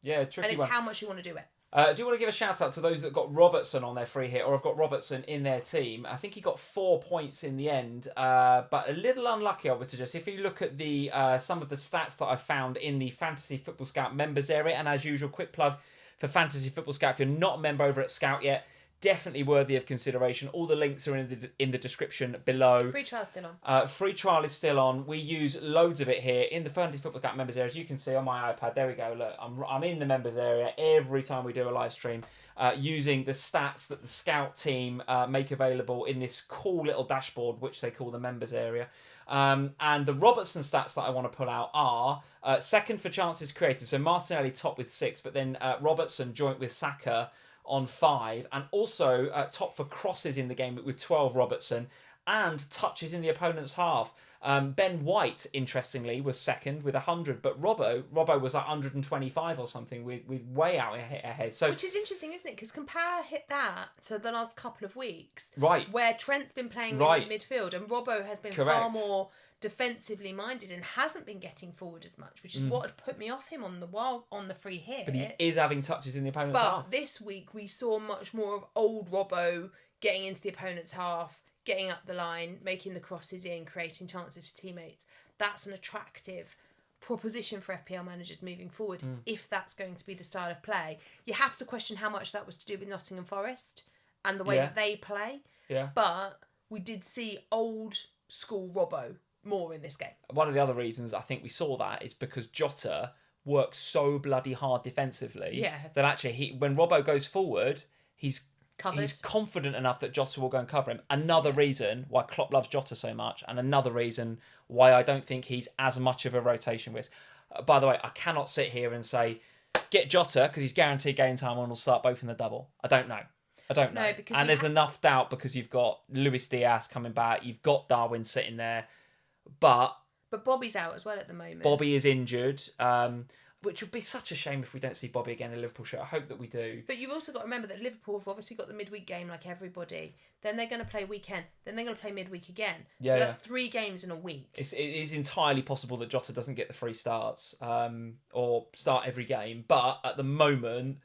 Yeah, tricky one. And it's how much you want to do it. Do you want to give a shout out to those that got Robertson on their free hit or have got Robertson in their team? I think he got 4 points in the end, but a little unlucky, I would suggest. If you look at the some of the stats that I found in the Fantasy Football Scout members area, and as usual, quick plug for Fantasy Football Scout. If you're not a member over at Scout yet, definitely worthy of consideration. All the links are in the description below. Free trial still on. Free trial is still on. We use loads of it here in the Fantasy Football Scout members area. As you can see on my iPad, there we go. Look, I'm in the members area every time we do a live stream, using the stats that the Scout team make available in this cool little dashboard, which they call the members area. And the Robertson stats that I want to pull out are second for chances created. So Martinelli top with 6, but then Robertson joint with Saka on 5, and also top for crosses in the game with 12, Robertson, and touches in the opponent's half. Ben White, interestingly, was second with 100, but Robbo was like 125 or something, with way out ahead. So, which is interesting, isn't it? Because compare that to the last couple of weeks, right, where Trent's been playing in midfield and Robbo has been far more defensively minded and hasn't been getting forward as much, which is what had put me off him on the free hit. But he is having touches in the opponent's half. But this week we saw much more of old Robbo getting into the opponent's half, getting up the line, making the crosses in, creating chances for teammates. That's an attractive proposition for FPL managers moving forward, if that's going to be the style of play. You have to question how much that was to do with Nottingham Forest and the way that they play. Yeah. But we did see old school Robbo more in this game. One of the other reasons I think we saw that is because Jota works so bloody hard defensively that actually when Robbo goes forward, he's confident enough that Jota will go and cover him. Another reason why Klopp loves Jota so much, and another reason why I don't think he's as much of a rotation risk. By the way, I cannot sit here and say get Jota because he's guaranteed game time and will start both in the double. I don't know. No, and there's enough doubt because you've got Luis Diaz coming back, you've got Darwin sitting there. But Bobby's out as well at the moment. Bobby is injured, which would be such a shame if we don't see Bobby again in a Liverpool shirt. I hope that we do. But you've also got to remember that Liverpool have obviously got the midweek game like everybody. Then they're going to play weekend. Then they're going to play midweek again. So that's 3 games in a week. It is entirely possible that Jota doesn't get the free starts or start every game. But at the moment,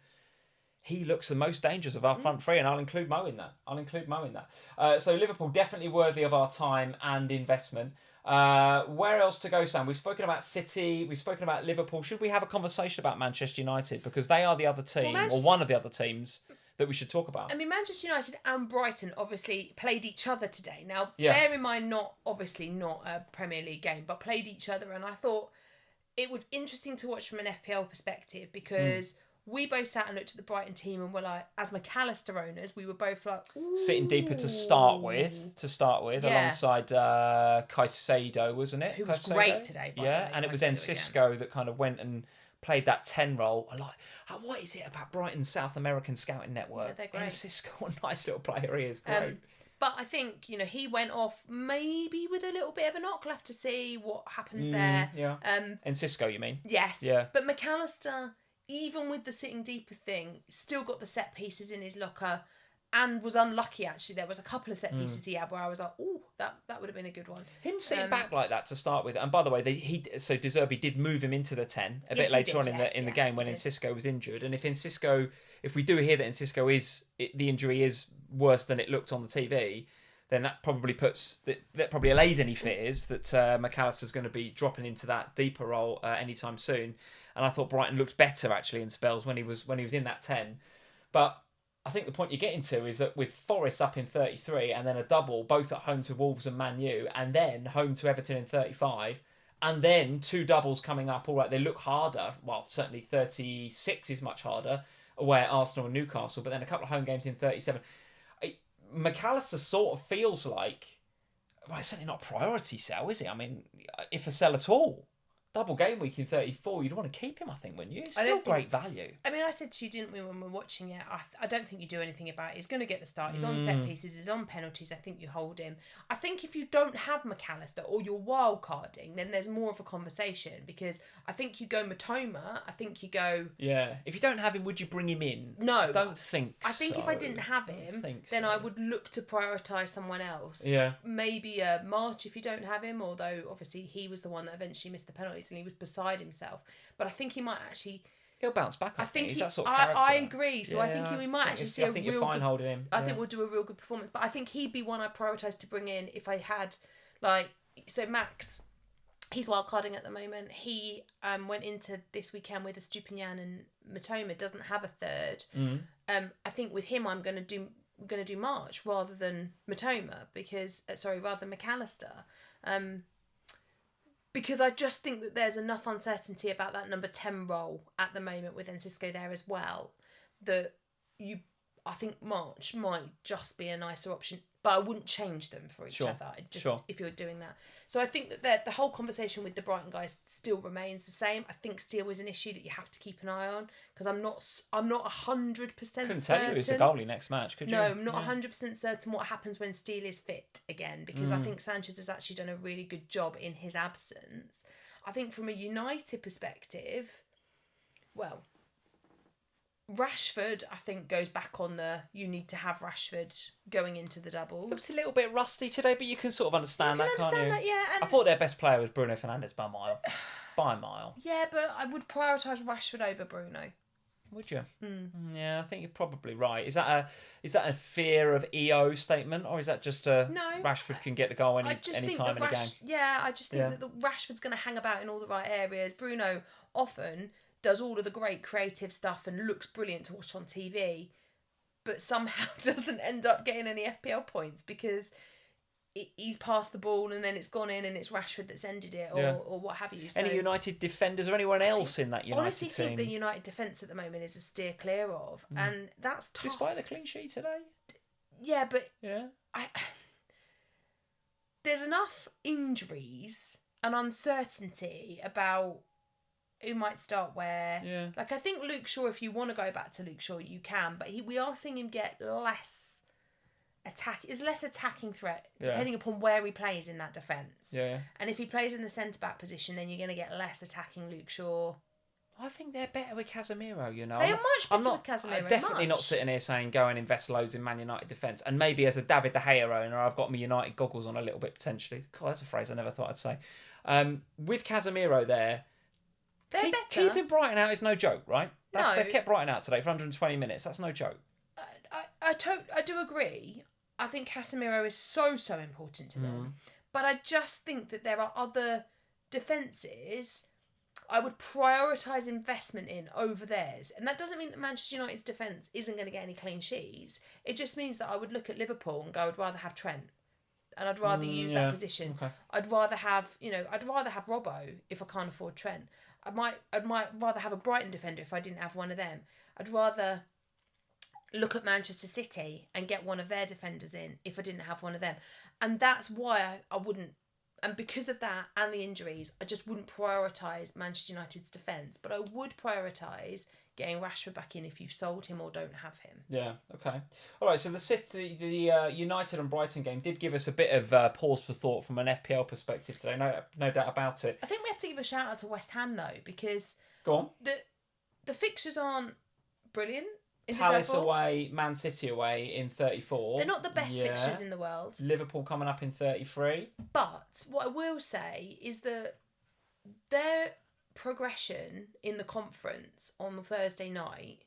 he looks the most dangerous of our front three, and I'll include Mo in that. So Liverpool definitely worthy of our time and investment. Where else to go, Sam? We've spoken about City, we've spoken about Liverpool. Should we have a conversation about Manchester United? Because they are the other team, or one of the other teams that we should talk about. I mean, Manchester United and Brighton obviously played each other today. Now, bear in mind, not a Premier League game, but played each other. And I thought it was interesting to watch from an FPL perspective because we both sat and looked at the Brighton team and were like, as McAllister owners, we were both like, ooh. Sitting deeper to start with, alongside Caicedo, wasn't it? Who was great today, by the way. And it was then Cisco that kind of went and played that 10 role. What is it about Brighton's South American scouting network? Yeah, they're great. And Cisco, what a nice little player he is. Great. But I think, he went off maybe with a little bit of a knock. We'll have to see what happens there. Yeah. And Cisco, you mean? Yes. Yeah. But McAllister, even with the sitting deeper thing, still got the set pieces in his locker and was unlucky, actually. There was a couple of set pieces he had where I was like, oh, that would have been a good one. Him sitting back like that to start with. And by the way, De Zerbi did move him into the 10 a bit later on in the game when Cisco was injured. And if we do hear that the injury is worse than it looked on the TV, then that probably allays any fears that McAllister's going to be dropping into that deeper role anytime soon. and I thought Brighton looked better actually in spells when he was in that 10. But I think the point you're getting to is that with Forest up in 33 and then a double, both at home to Wolves and Man U, and then home to Everton in 35, and then 2 doubles coming up, all right, they look harder. Well, certainly 36 is much harder away at Arsenal and Newcastle, but then a couple of home games in 37. McAllister sort of feels like, well, it's certainly not a priority sell, is it? I mean, if a sell at all. Double game week in 34, you'd want to keep him, I think, wouldn't you? Still great value. I mean, I said to you, didn't we, when we were watching it, I don't think you do anything about it. He's going to get the start. He's on set pieces. He's on penalties. I think you hold him. I think if you don't have McAllister or you're wild carding, then there's more of a conversation, because I think you go Matoma. I think you go... Yeah. If you don't have him, would you bring him in? No. I don't think I think if I didn't have him, then I would look to prioritise someone else. Yeah. Maybe March if you don't have him, although obviously he was the one that eventually missed the penalties and he was beside himself. But I think he might actually... He'll bounce back, I think. He's that sort of character. I agree. So I think we might actually see a real... I think you're fine holding him. I think we'll do a real good performance. But I think he'd be one I'd prioritise to bring in if I had, like... So Max, he's wildcarding at the moment. He went into this weekend with a Stupinian and Matoma, doesn't have a third. I think with him I'm going to do March rather than Matoma, because... rather than McAllister. Because I just think that there's enough uncertainty about that number 10 role at the moment with Enciso there as well, that I think March might just be a nicer option, but I wouldn't change them for each other. If you're doing that. So I think that the whole conversation with the Brighton guys still remains the same. I think Steele is an issue that you have to keep an eye on, because I'm not 100% certain. Couldn't tell you who's the goalie next match, could you? No, I'm not 100% certain what happens when Steele is fit again, because I think Sanchez has actually done a really good job in his absence. I think from a United perspective, well, Rashford, I think, goes back on you need to have Rashford going into the doubles. Looks a little bit rusty today, but you can sort of understand that, can't you? Yeah. And I thought their best player was Bruno Fernandes by a mile. By a mile. Yeah, but I would prioritise Rashford over Bruno. Would you? Yeah, I think you're probably right. Is that a fear of EO statement, or is that just Rashford can get the goal any time in the game? Yeah, I just think that Rashford's going to hang about in all the right areas. Bruno often does all of the great creative stuff and looks brilliant to watch on TV, but somehow doesn't end up getting any FPL points because he's passed the ball and then it's gone in and it's Rashford that's ended it, or what have you. So, any United defenders or anyone else in that United honestly team? I think the United defence at the moment is a steer clear of, and that's tough. Despite the clean sheet today? Yeah, but there's enough injuries and uncertainty about who might start where. Yeah. Like, I think Luke Shaw, if you want to go back to Luke Shaw, you can, but we are seeing him get less attacking threat, depending upon where he plays in that defence. Yeah. And if he plays in the centre-back position, then you're going to get less attacking Luke Shaw. I think they're better with Casemiro, you know. They are much better with Casemiro. I'm definitely not sitting here saying go and invest loads in Man United defence. And maybe as a David De Gea owner, I've got my United goggles on a little bit potentially. God, that's a phrase I never thought I'd say. With Casemiro there, they're better. Keeping Brighton out is no joke, right? No. They've kept Brighton out today for 120 minutes. That's no joke. I do agree. I think Casemiro is so important to them. But I just think that there are other defences I would prioritise investment in over theirs. And that doesn't mean that Manchester United's defence isn't going to get any clean sheets. It just means that I would look at Liverpool and go, I'd rather have Trent. And I'd rather use that position. Okay. I'd rather have Robbo if I can't afford Trent. I might rather have a Brighton defender if I didn't have one of them. I'd rather look at Manchester City and get one of their defenders in if I didn't have one of them. And that's why I wouldn't, and because of that and the injuries, I just wouldn't prioritise Manchester United's defence. But I would prioritise getting Rashford back in if you've sold him or don't have him. Yeah, okay. All right, so the United and Brighton game did give us a bit of pause for thought from an FPL perspective today, no doubt about it. I think we have to give a shout out to West Ham though, because go on. The fixtures aren't brilliant. Palace away, Man City away in 34. They're not the best fixtures in the world. Liverpool coming up in 33. But what I will say is that their progression in the conference on the Thursday night,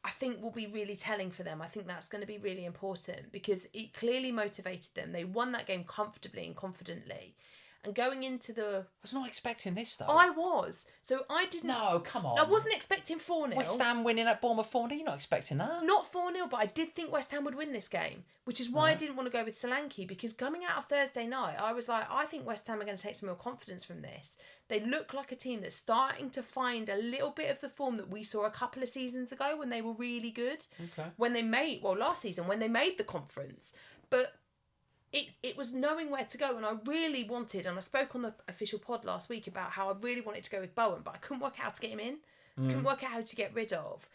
I think will be really telling for them. I think that's going to be really important because it clearly motivated them. They won that game comfortably and confidently. And going into the... I was not expecting this, though. I was. So I didn't... No, come on. I wasn't expecting 4-0. West Ham winning at Bournemouth 4-0, you're not expecting that? Not 4-0, but I did think West Ham would win this game, which is why I didn't want to go with Solanke, because coming out of Thursday night, I was like, I think West Ham are going to take some real confidence from this. They look like a team that's starting to find a little bit of the form that we saw a couple of seasons ago when they were really good. Okay. When they made... Well, last season, when they made the conference. But... It was knowing where to go, and I really wanted, and I spoke on the official pod last week about how I really wanted to go with Bowen, but I couldn't work out how to get him in. Couldn't work out how to get rid of.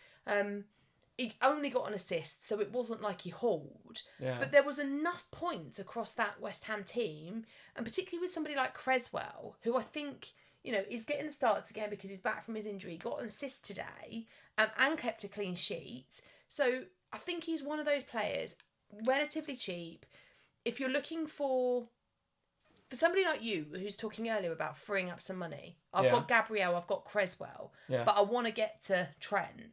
He only got an assist, so it wasn't like he hauled. Yeah. But there was enough points across that West Ham team, and particularly with somebody like Creswell, who I think, is getting the starts again because he's back from his injury, got an assist today, and kept a clean sheet. So I think he's one of those players, relatively cheap. If you're looking for somebody like you, who's talking earlier about freeing up some money, I've got Gabriel, I've got Creswell, but I want to get to Trent.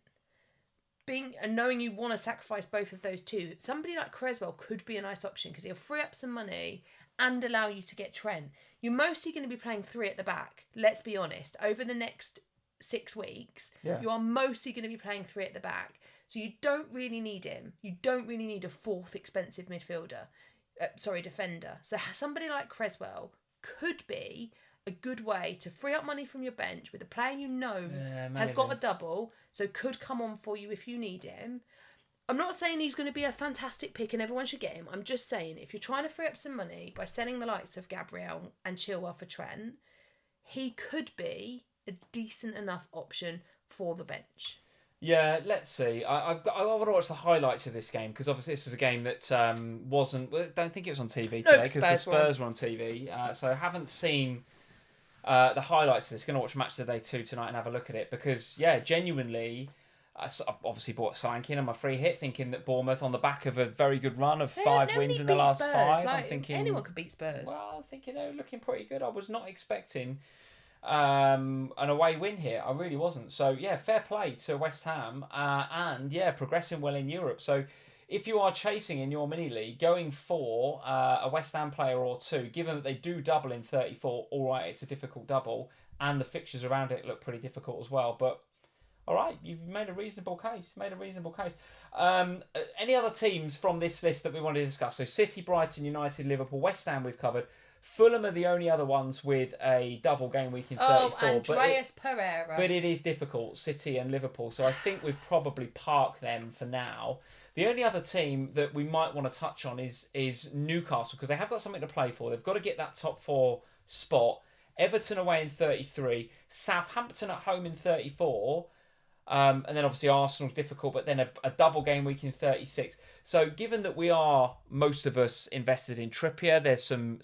And knowing you want to sacrifice both of those two, somebody like Creswell could be a nice option because he'll free up some money and allow you to get Trent. You're mostly going to be playing 3 at the back, let's be honest. Over the next 6 weeks, you are mostly going to be playing 3 at the back. So you don't really need him. You don't really need a 4th expensive midfielder. Defender. So somebody like Creswell could be a good way to free up money from your bench with a player has got a double, so could come on for you if you need him. I'm not saying he's going to be a fantastic pick and everyone should get him. I'm just saying if you're trying to free up some money by selling the likes of Gabriel and Chilwell for Trent, he could be a decent enough option for the bench. Yeah, let's see. I want to watch the highlights of this game because obviously this was a game that wasn't... I don't think it was on TV today because the Spurs were on TV. So I haven't seen the highlights of this. Going to watch Match of the Day 2 tonight and have a look at it because, genuinely... I obviously bought Solanke in on my free hit thinking that Bournemouth on the back of a very good run of 5 wins in the last Spurs. 5. Like, I'm thinking... anyone could beat Spurs. Well, I'm thinking they were looking pretty good. I was not expecting... an away win here. I really wasn't. So fair play to West Ham and progressing well in Europe. So if you are chasing in your mini league, going for a West Ham player or 2, given that they do double in 34, all right, it's a difficult double and the fixtures around it look pretty difficult as well, but all right, you've made a reasonable case. Any other teams from this list that we want to discuss? So City, Brighton, United, Liverpool, West Ham we've covered. Fulham are the only other ones with a double game week in 34. Andreas Pereira. But it is difficult, City and Liverpool. So I think we'd probably park them for now. The only other team that we might want to touch on is Newcastle because they have got something to play for. They've got to get that top 4 spot. Everton away in 33. Southampton at home in 34. And then obviously Arsenal's difficult, but then a double game week in 36. So given that we are, most of us, invested in Trippier, there's some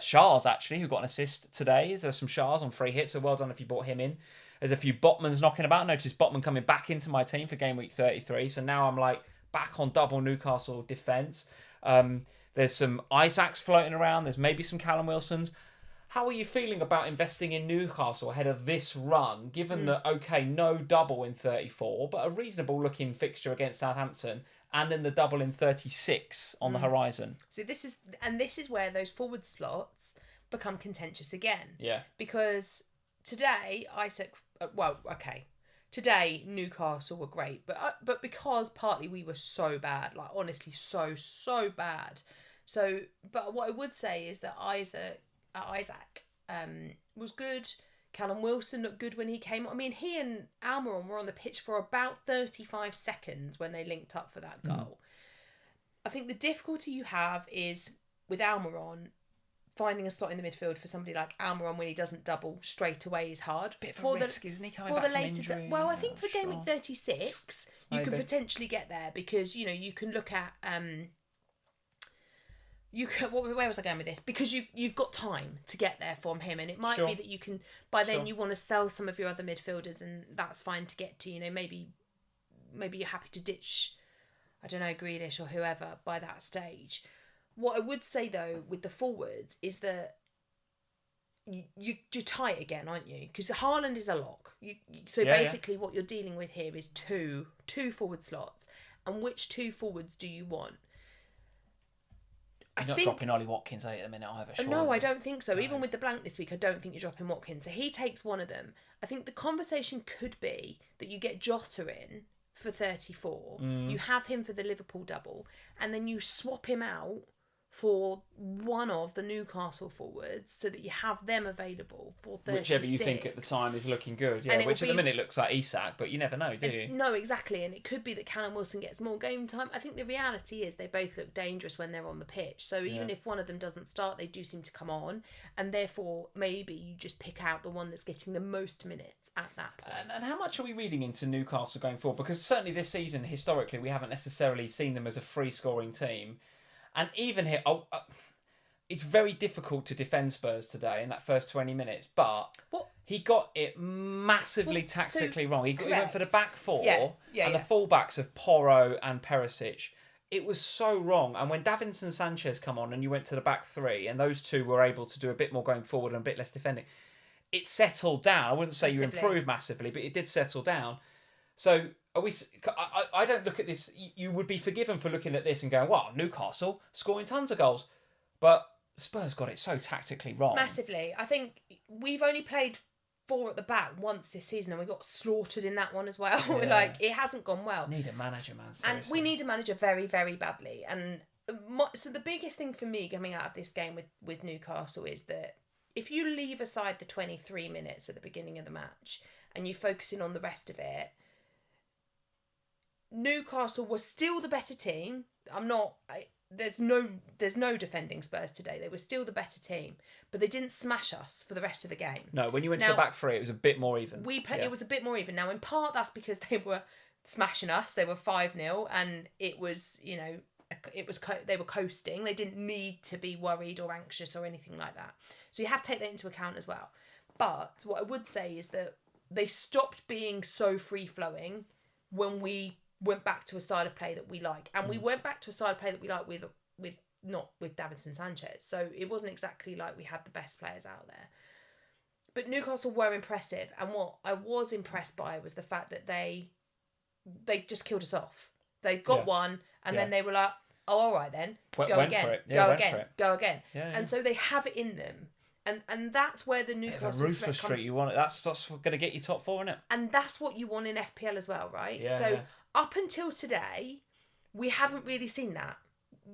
Shahs actually who got an assist today. There's some Shahs on free hits, so well done if you bought him in. There's a few Botmans knocking about. Notice Botman coming back into my team for game week 33. So now I'm like back on double Newcastle defence. There's some Isaacs floating around. There's maybe some Callum Wilsons. How are you feeling about investing in Newcastle ahead of this run, given that, no double in 34, but a reasonable looking fixture against Southampton, and then the double in 36 on the horizon? So this is where those forward slots become contentious again. Yeah. Because today, today Newcastle were great, but because partly we were so bad, like honestly so bad. So, but what I would say is that Isaac was good. Callum Wilson looked good when he came on. I mean, he and Almiron were on the pitch for about 35 seconds when they linked up for that goal. I think the difficulty you have is with Almiron, finding a slot in the midfield for somebody like Almiron when he doesn't double straight away is hard. Bit of a risk, isn't he, coming back from injury? Well, I think for game week 36, you could potentially get there because, you can look at... where was I going with this? Because you've got time to get there from him, and it might be that you can by then you want to sell some of your other midfielders, and that's fine to get to. Maybe you're happy to ditch, I don't know, Grealish or whoever by that stage. What I would say though with the forwards is that you're tight again, aren't you? Because Haaland is a lock. Basically what you're dealing with here is two forward slots, and which 2 forwards do you want? He's not dropping Ollie Watkins at the minute either, surely. No, I don't think so. No. Even with the blank this week, I don't think you're dropping Watkins. So he takes one of them. I think the conversation could be that you get Jota in for 34. You have him for the Liverpool double, and then you swap him out for one of the Newcastle forwards so that you have them available for 36. Whichever you think at the time is looking good. Yeah, which at the minute looks like Isak, but you never know, do you? No, exactly. And it could be that Callum Wilson gets more game time. I think the reality is they both look dangerous when they're on the pitch. So even if one of them doesn't start, they do seem to come on. And therefore, maybe you just pick out the one that's getting the most minutes at that point. And how much are we reading into Newcastle going forward? Because certainly this season, historically, we haven't necessarily seen them as a free-scoring team. And even here, it's very difficult to defend Spurs today in that first 20 minutes. But he got it massively tactically wrong. He went for the back four and the fullbacks of Porro and Perisic. It was so wrong. And when Davinson Sanchez come on and you went to the back three and those two were able to do a bit more going forward and a bit less defending, it settled down. I wouldn't say you improved massively, but it did settle down. So... I don't look at this. You would be forgiven for looking at this and going, "Wow, Newcastle scoring tons of goals," but Spurs got it so tactically wrong. Massively. I think we've only played 4 at the back once this season, and we got slaughtered in that one as well. Yeah. It hasn't gone well. Need a manager, man. Seriously. And we need a manager very, very badly. And so the biggest thing for me coming out of this game with Newcastle is that if you leave aside the 23 minutes at the beginning of the match and you focus in on the rest of it. Newcastle was still the better team. There's no defending Spurs today. They were still the better team, but they didn't smash us for the rest of the game. No, when you went to the back three, it was a bit more even. It was a bit more even. Now, in part, that's because they were smashing us. They were 5-0, and it was, they were coasting. They didn't need to be worried or anxious or anything like that. So you have to take that into account as well. But what I would say is that they stopped being so free-flowing when we went back to a style of play that we like. And we went back to a style of play that we like with not with Davinson Sanchez. So it wasn't exactly like we had the best players out there. But Newcastle were impressive. And what I was impressed by was the fact that they just killed us off. They got one and then they were like, oh, all right then, go again. Yeah, and so they have it in them. And that's where the Newcastle ruthless streak you want. That's going to get you top 4, isn't it? And that's what you want in FPL as well, right? Yeah, so up until today, we haven't really seen that.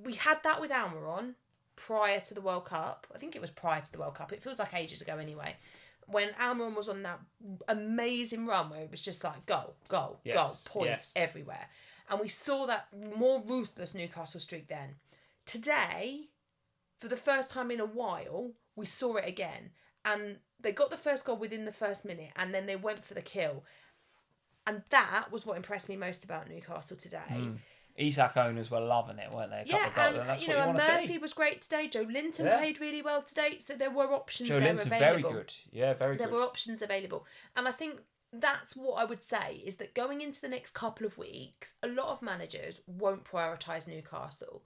We had that with Almiron prior to the World Cup. I think it was prior to the World Cup. It feels like ages ago anyway. When Almiron was on that amazing run where it was just like goal, points everywhere. And we saw that more ruthless Newcastle streak then. Today, for the first time in a while, we saw it again. And they got the first goal within the first minute and then they went for the kill. And that was what impressed me most about Newcastle today. Isak owners were loving it, weren't they? And Murphy was great today. Joe Linton played really well today. So there were options available. Very good. Yeah, very good. There were options available. And I think that's what I would say is that going into the next couple of weeks, a lot of managers won't prioritise Newcastle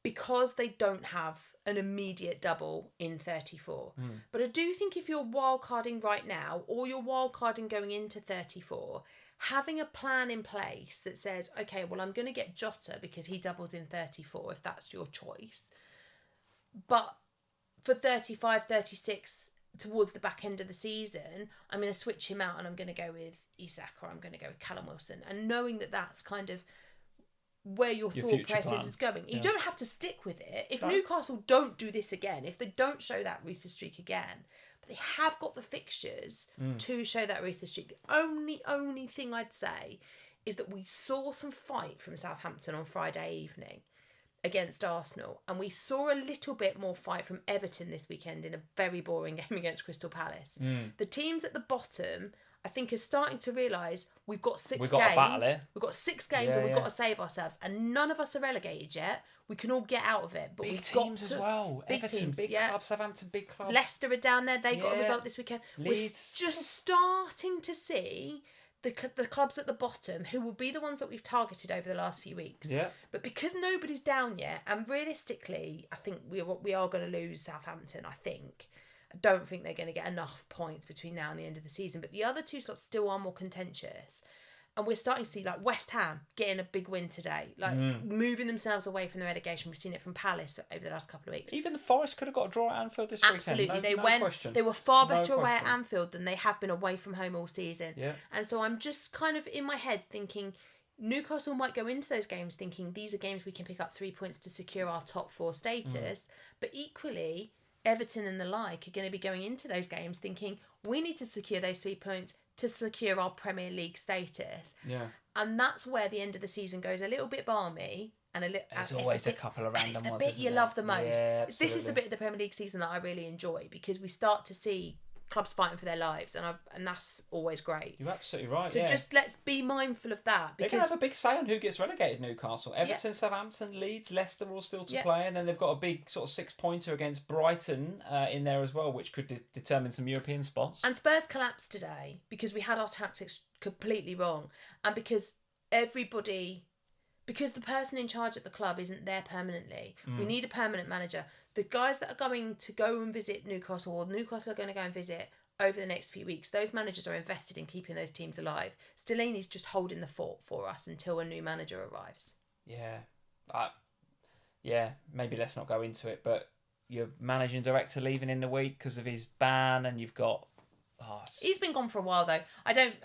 because they don't have an immediate double in 34. But I do think if you're wildcarding right now or you're wildcarding going into 34, having a plan in place that says, okay, well, I'm going to get Jota because he doubles in 34 if that's your choice. But for 35, 36 towards the back end of the season, I'm going to switch him out and I'm going to go with Isak or I'm going to go with Callum Wilson. And knowing that that's kind of where your thought process is going. You don't have to stick with it. If Newcastle don't do this again, if they don't show that ruthless streak again, but they have got the fixtures to show that ruthless streak. The only thing I'd say is that we saw some fight from Southampton on Friday evening against Arsenal, and we saw a little bit more fight from Everton this weekend in a very boring game against Crystal Palace. The teams at the bottom, I think, are starting to realise we've got 6 games. We've got 6 games and we've got to save ourselves. And none of us are relegated yet. We can all get out of it. But big teams as well. Everton, big club. Southampton, big club. Leicester are down there. They got a result this weekend. Leeds. We're just starting to see the clubs at the bottom who will be the ones that we've targeted over the last few weeks. Yeah. But because nobody's down yet, and realistically, I think we are going to lose Southampton, I think. I don't think they're going to get enough points between now and the end of the season. But the other 2 slots still are more contentious. And we're starting to see like West Ham getting a big win today, like moving themselves away from the relegation. We've seen it from Palace over the last couple of weeks. Even the Forest could have got a draw at Anfield this Absolutely, weekend. They were far better away at Anfield than they have been away from home all season. Yeah. And so I'm just kind of in my head thinking Newcastle might go into those games thinking these are games we can pick up 3 points to secure our top 4 status. But equally, Everton and the like are going to be going into those games thinking we need to secure those 3 points to secure our Premier League status. Yeah. And that's where the end of the season goes a little bit balmy. And there's always a couple of random ones. It's the bit you love the most. Yeah, this is the bit of the Premier League season that I really enjoy because we start to see clubs fighting for their lives, and that's always great. You're absolutely right. So just let's be mindful of that. They're going to have a big say on who gets relegated. Newcastle, Everton, Southampton, Leeds, Leicester all still to play, and then they've got a big sort of 6-pointer against Brighton in there as well, which could determine some European spots. And Spurs collapsed today because we had our tactics completely wrong, and because the person in charge at the club isn't there permanently. We need a permanent manager. The guys that are going to go and visit Newcastle, or Newcastle are going to go and visit over the next few weeks, those managers are invested in keeping those teams alive. Stellini's just holding the fort for us until a new manager arrives. Yeah. Maybe let's not go into it, but your managing director leaving in the week because of his ban, and you've got... He's been gone for a while, though.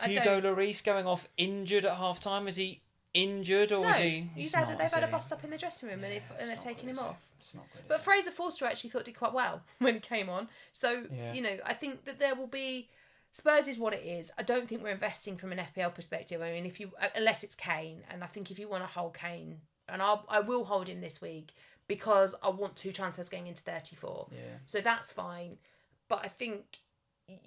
Hugo Lloris going off injured at half-time. Is he injured or is he? They've had a bust up in the dressing room and they've taken him off. It's not good. But Fraser Forster actually thought did quite well when he came on. So I think that there will be. Spurs is what it is. I don't think we're investing from an FPL perspective. I mean, unless it's Kane, and I think if you want to hold Kane, and I will hold him this week because I want 2 transfers going into 34. Yeah. So that's fine, but I think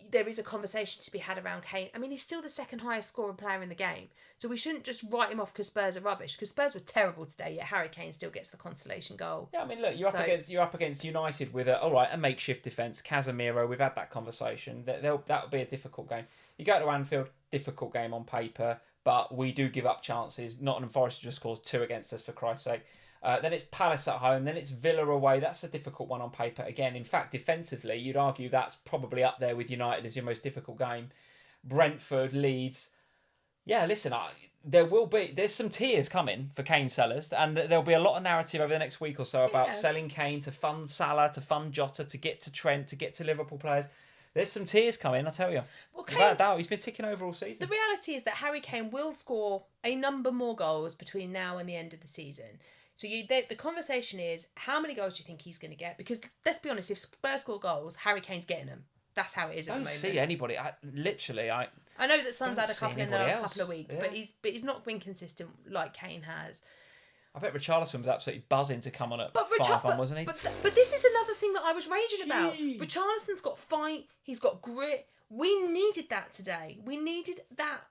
there is a conversation to be had around Kane. I mean, he's still the second highest scoring player in the game. So we shouldn't just write him off because Spurs are rubbish. Because Spurs were terrible today, yet Harry Kane still gets the consolation goal. Yeah, I mean, look, you're up against United with a makeshift defence. Casemiro, we've had that conversation. That would be a difficult game. You go to Anfield, difficult game on paper, but we do give up chances. Nottingham Forest just scores 2 against us, for Christ's sake. Then it's Palace at home. Then it's Villa away. That's a difficult one on paper. Again, in fact, defensively, you'd argue that's probably up there with United as your most difficult game. Brentford, Leeds. Yeah, listen, there's some tears coming for Kane sellers, and there'll be a lot of narrative over the next week or so about selling Kane to fund Salah, to fund Jota, to get to Trent, to get to Liverpool players. There's some tears coming, I tell you. Well, Kane, without a doubt, he's been ticking over all season. The reality is that Harry Kane will score a number more goals between now and the end of the season. So the conversation is, how many goals do you think he's going to get? Because let's be honest, if Spurs score goals, Harry Kane's getting them. That's how it is at the moment. I don't see anybody. I know that Son's had a couple in the last couple of weeks, but he's not been consistent like Kane has. I bet Richarlison was absolutely buzzing to come on at 5-1, wasn't he? But this is another thing that I was raging about. Richarlison's got fight. He's got grit. We needed that today. We needed that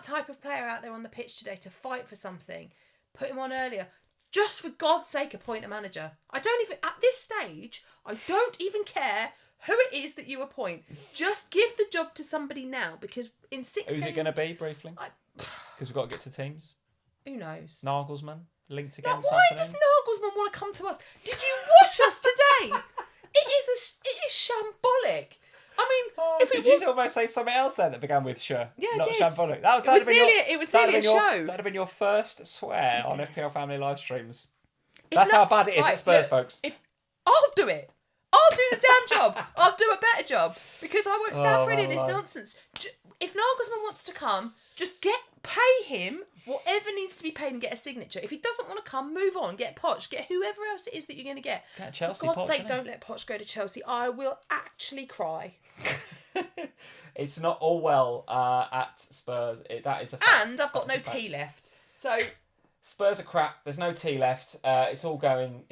type of player out there on the pitch today to fight for something. Put him on earlier. Just for God's sake, appoint a manager. At this stage, I don't even care who it is that you appoint. Just give the job to somebody now, because in 6 Who's it going to be, briefly? Because we've got to get to teams. Who knows? Nagelsmann, linked again. Why does Nagelsmann want to come to us? Did you watch us today? It is shambolic. I mean, did you almost say something else then that began with "sh"? Yeah, not I did. Shambolic. It was nearly a show. That'd have been your first swear on FPL Family live streams. That's how bad it is at Spurs, folks. I'll do it. I'll do the damn job. I'll do a better job because I won't stand for any of this nonsense. If Nagelsmann wants to come, just pay him whatever needs to be paid and get a signature. If he doesn't want to come, move on. Get Poch. Get whoever else it is that you're going to get. Get Chelsea. For God's sake, don't let Poch go to Chelsea. I will actually cry. It's not all well at Spurs. That is a fact. And I've got no tea left. So Spurs are crap. There's no tea left. It's all going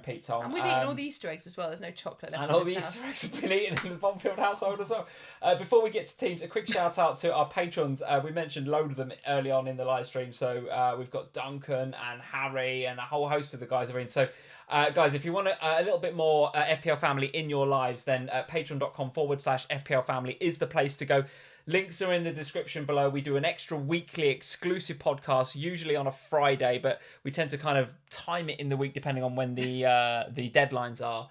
Pete Tong. And we've eaten all the Easter eggs as well. There's no chocolate left. And all the Easter eggs have been eaten in the Bonfield household as well. Before we get to teams, a quick shout out to our patrons. We mentioned a load of them early on in the live stream. So we've got Duncan and Harry and a whole host of the guys are in. So guys, if you want a little bit more FPL family in your lives, then patreon.com/FPL family is the place to go. Links are in the description below. We do an extra weekly exclusive podcast, usually on a Friday, but we tend to kind of time it in the week depending on when the deadlines are.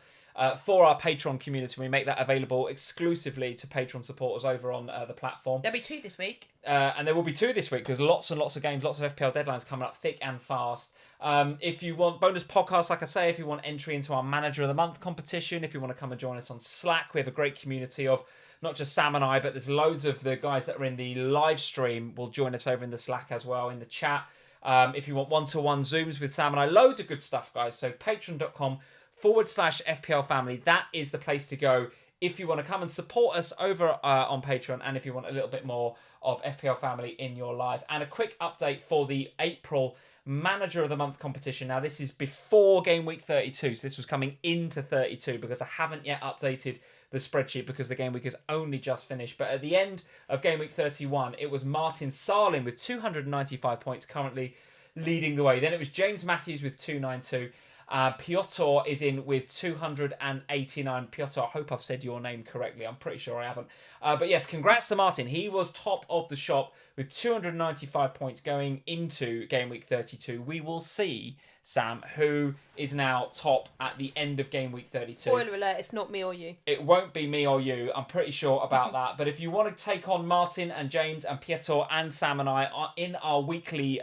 for our Patreon community. We make that available exclusively to Patreon supporters over on the platform. There'll be 2 this week. And there will be 2 this week because lots and lots of games, lots of FPL deadlines coming up thick and fast. If you want bonus podcasts, like I say, if you want entry into our Manager of the Month competition, if you want to come and join us on Slack, we have a great community of not just Sam and I, but there's loads of the guys that are in the live stream will join us over in the Slack as well, in the chat. If you want one-to-one Zooms with Sam and I, loads of good stuff, guys. So patreon.com/FPLFamily. That is the place to go if you want to come and support us over on Patreon, and if you want a little bit more of FPL Family in your life. And a quick update for the April Manager of the Month competition. Now, this is before game week 32, so this was coming into 32 because I haven't yet updated the spreadsheet because the game week has only just finished. But at the end of game week 31, it was Martin Sarling with 295 points currently leading the way. Then it was James Matthews with 292. Piotr is in with 289. Piotr, I hope I've said your name correctly. I'm pretty sure I haven't. But yes, congrats to Martin. He was top of the shop with 295 points going into game week 32. We will see, Sam, who is now top at the end of game week 32. Spoiler alert, it's not me or you. It won't be me or you. I'm pretty sure about that. But if you want to take on Martin and James and Pietro and Sam and I in our monthly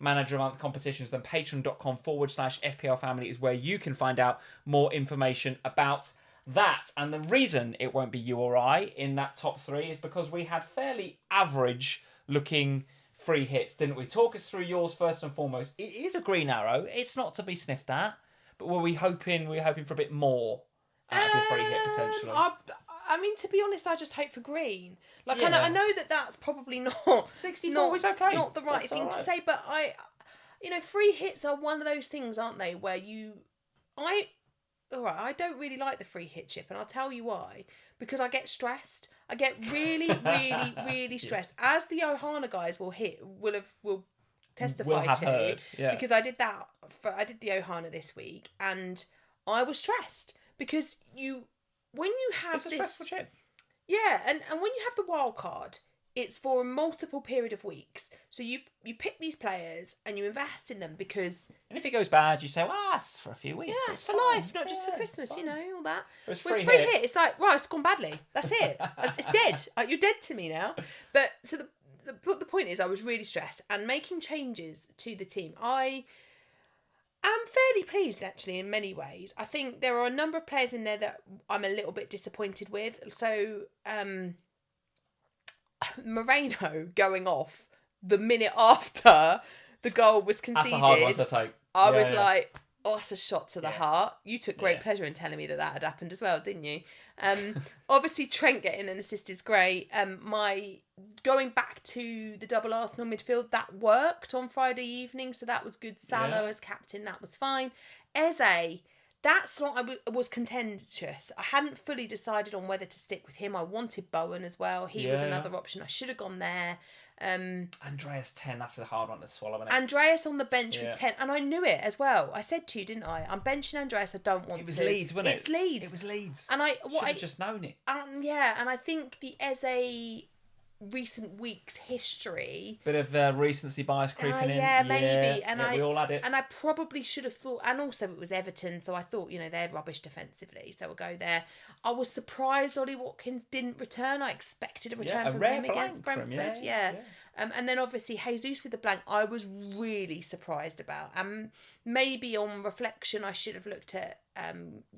Manager of the Month competitions, then patreon.com/FPLFamily is where you can find out more information about that. And the reason it won't be you or I in that top 3 is because we had fairly average looking free hits, didn't we? Talk us through yours first and foremost. It is a green arrow. It's not to be sniffed at, but were we hoping for a bit more out of your free hit potentially? I mean, to be honest, I just hope for green. Like, Yeah. I know that's probably not 64 is okay. Not the right That's thing all to right. say, but free hits are one of those things, aren't they? Where I don't really like the free hit chip, and I'll tell you why. Because I get stressed. I get really, really, really stressed. As the Ohana guys will testify Will have to. heard, yeah. Because I did the Ohana this week, and I was stressed because when you have It's a this stressful chip. yeah, and when you have the wild card, it's for a multiple period of weeks. So you pick these players and you invest in them because And if it goes bad, you say, well, that's for a few weeks. it's for fine. life, not just for Yeah, Christmas, it's fine. all that. It's Well, it's free free hit. hit. It's like, right, it's gone badly. That's it. It's dead. You're dead to me now. But so the point is, I was really stressed and making changes to the team. I am fairly pleased, actually, in many ways. I think there are a number of players in there that I'm a little bit disappointed with. So, Moreno going off the minute after the goal was conceded. That's a hard one to take. I was like, oh, that's a shot to the Yeah. heart. You took great Yeah. pleasure in telling me that had happened as well, didn't you? Obviously, Trent getting an assist is great. My going back to the double Arsenal midfield, that worked on Friday evening, so that was good. Salah Yeah. as captain, that was fine. Eze, that slot was contentious. I hadn't fully decided on whether to stick with him. I wanted Bowen as well. He was Yeah. another option. I should have gone there. Andreas 10, that's a hard one to swallow, isn't it? Andreas on the bench Yeah. with 10, and I knew it as well. I said to you, didn't I? I'm benching Andreas. I don't want to. It was Leeds, wasn't it? It's Leeds. It was Leeds. And Should have just known it. and I think the Eze recent weeks history. Bit of recency bias creeping in. Yeah, maybe. And we all had it. And I probably should have thought, and also it was Everton, so I thought, they're rubbish defensively, so we'll go there. I was surprised Ollie Watkins didn't return. I expected a return a from rare him against blank from Brentford. him, Yeah. yeah. And then obviously Jesus with the blank, I was really surprised about. Maybe on reflection, I should have looked at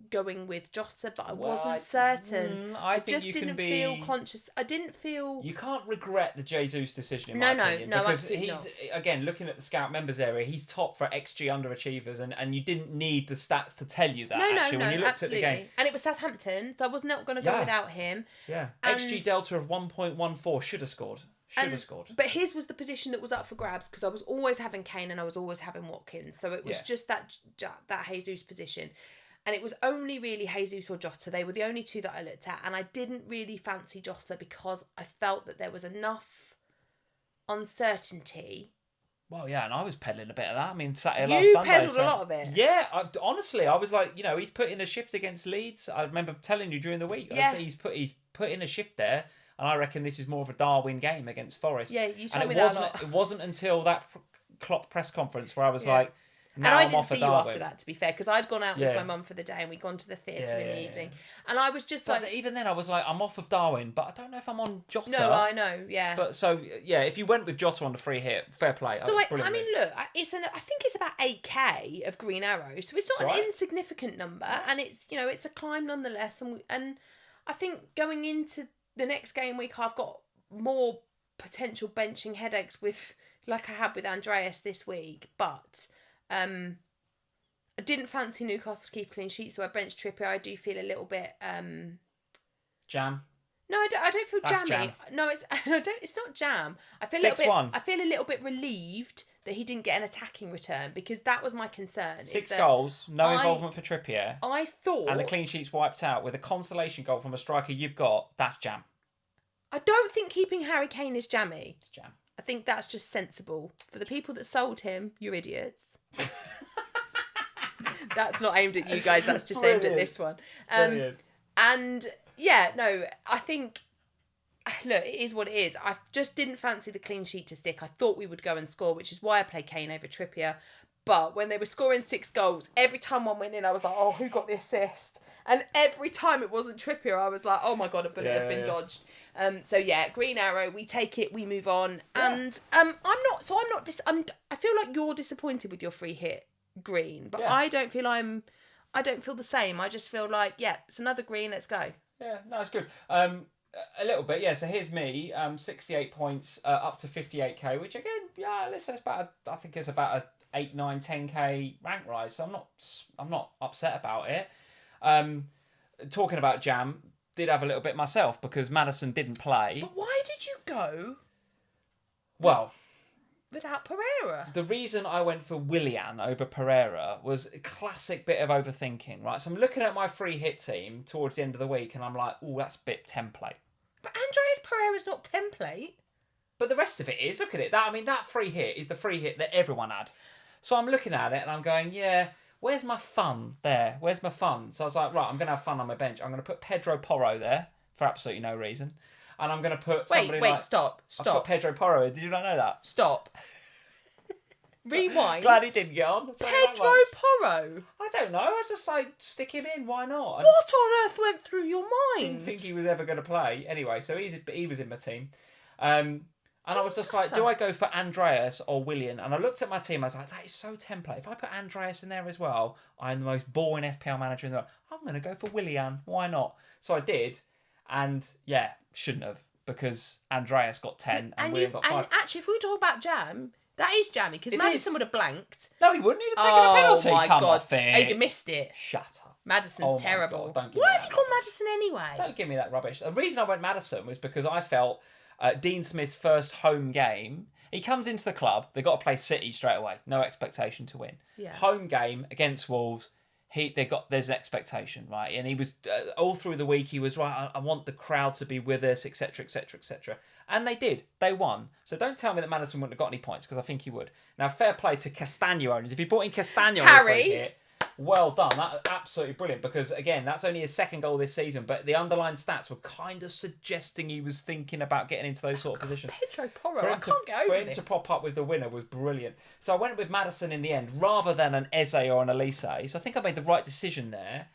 going with Jota, but I wasn't certain. I think just you didn't can be... feel conscious. I didn't feel... You can't regret the Jesus decision, in No, my no, opinion. no, because absolutely he's, again, looking at the scout members area, he's top for XG underachievers, and you didn't need the stats to tell you that, actually, when you looked absolutely. at the game. And it was Southampton, so I was not going to go Yeah. without him. Yeah. And- XG delta of 1.14, should have scored. Should have scored. But his was the position that was up for grabs because I was always having Kane and I was always having Watkins. So it was just that Jesus position. And it was only really Jesus or Jota. They were the only two that I looked at. And I didn't really fancy Jota because I felt that there was enough uncertainty. Well, yeah, and I was peddling a bit of that. I mean, Saturday You last Sunday. peddled a lot of it. Yeah, honestly, I was like, he's put in a shift against Leeds. I remember telling you during the week. Yeah. He's put in a shift there. And I reckon this is more of a Darwin game against Forest. Yeah, you told and me that a lot. It wasn't until that Klopp press conference where I was like, Now and I I'm didn't off see of you Darwin. after that, to be fair, because I'd gone out with Yeah. my mum for the day and we'd gone to the theatre Yeah, in the yeah, evening. And I was just But like... even then, I was like, I'm off of Darwin, but I don't know if I'm on Jota. No, I know, yeah. But so, yeah, if you went with Jota on the free hit, fair play. So, Brilliant I mean, move. look, I think it's about 8k of Green Arrow, so it's not That's an right. insignificant number, and it's, you know, it's a climb nonetheless. And I think going into the next game week, I've got more potential benching headaches with, like I had with Andreas this week, but I didn't fancy Newcastle to keep a clean sheet, so I benched Trippier. I do feel a little bit Jam. No, I don't feel That's jammy. jam. No, it's not jam. I feel 6-1. I feel a little bit relieved that he didn't get an attacking return, because that was my concern. 6 goals, no involvement for Trippier, I thought, and the clean sheet's wiped out with a consolation goal from a striker you've got. That's jam. I don't think keeping Harry Kane is jammy. It's jam. I think that's just sensible. For the people that sold him, you're idiots. That's not aimed at you guys. That's just aimed at this one. And yeah, no, I think, look, it is what it is. I just didn't fancy the clean sheet to stick. I thought we would go and score, which is why I played Kane over Trippier. But when they were scoring 6 goals, every time one went in, I was like, oh, who got the assist? And every time it wasn't Trippier, I was like, oh my God, a bullet has been dodged. So yeah, Green Arrow, we take it, we move on. Yeah. And I feel like you're disappointed with your free hit Green, but I don't feel the same. I just feel like, yeah, it's another Green, let's go. Yeah, no, it's good. A little bit, yeah. So here's me, 68 points, up to 58k, which again, yeah, listen, I think it's about a 8, 9, 10k rank rise. So I'm not upset about it. Talking about jam, did have a little bit myself because Maddison didn't play. But why did you go? Well, without Pereira. The reason I went for Willian over Pereira was a classic bit of overthinking, right? So I'm looking at my free hit team towards the end of the week and I'm like, oh, that's a bit template. But Andreas Pereira's not template. But the rest of it is, look at it. That free hit is the free hit that everyone had. So I'm looking at it and I'm going, yeah, where's my fun there? Where's my fun? So I was like, right, I'm going to have fun on my bench. I'm going to put Pedro Porro there for absolutely no reason. And I'm going to put somebody like... Stop. I've got Pedro Porro in. Did you not know that? Stop. Rewind. Glad he didn't get on. Pedro Porro? I don't know. I was just like, stick him in. Why not? What on earth went through your mind? Didn't think he was ever going to play. Anyway, so he was in my team. And I was just like, do I go for Andreas or Willian? And I looked at my team. I was like, that is so template. If I put Andreas in there as well, I'm the most boring FPL manager in the world. I'm going to go for Willian. Why not? So I did. And yeah, shouldn't have. Because Andreas got 10 and Willian got 5. And actually, if we talk about jam, that is jammy. Because Maddison would have blanked. No, he wouldn't. He'd have taken a penalty. Oh my Come God. off it. He'd have missed it. Shut up. Maddison's terrible. God, Why have you called Maddison anyway? Don't give me that rubbish. The reason I went Maddison was because I felt Dean Smith's first home game, he comes into the club, they've got to play City straight away. No expectation to win. Yeah. Home game against Wolves, there's an expectation, right? And he was, all through the week, he was, right, I want the crowd to be with us, etc., etc., etc. And they did. They won. So don't tell me that Maddison wouldn't have got any points, because I think he would. Now, fair play to Castagno owners. If you brought in Castagno Harry, well done. That's absolutely brilliant, because again, that's only his second goal this season, but the underlying stats were kind of suggesting he was thinking about getting into those sort of positions. Pedro Porro, I can't get over this. For him to pop up with the winner was brilliant. So I went with Maddison in the end rather than an Eze or an Elise. So I think I made the right decision there.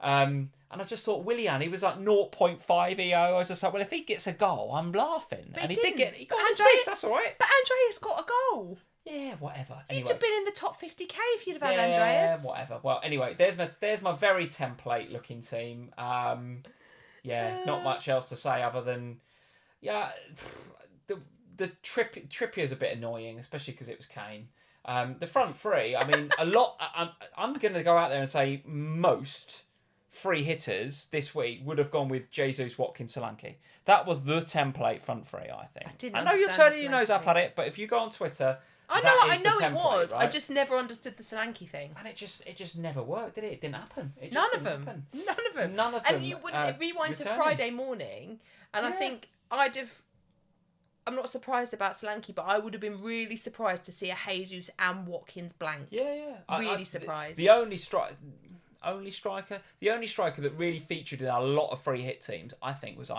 And I just thought Willian, he was like 0.5 EO. I was just like, well, if he gets a goal, I'm laughing. But and he got an assist, that's all right. But Andreas got a goal. Yeah, whatever. Anyway. You'd have been in the top 50k if you'd have had Andreas. Yeah, whatever. Well, anyway, there's my very template looking team. Not much else to say other than, the Trippier's a bit annoying, especially because it was Kane. The front three, I mean, a lot. I'm going to go out there and say most free hitters this week would have gone with Jesus, Watkins, Solanke. That was the template front three, I think. I know you're turning your nose up at it, but if you go on Twitter, I know it was. Right? I just never understood the Solanke thing. And it just never worked, did it? It didn't happen. None of them. And you wouldn't rewind to Friday morning, and I think I'm not surprised about Solanke, but I would have been really surprised to see a Jesus and Watkins blank. Yeah. Really surprised. The only striker that really featured in a lot of free hit teams, I think, was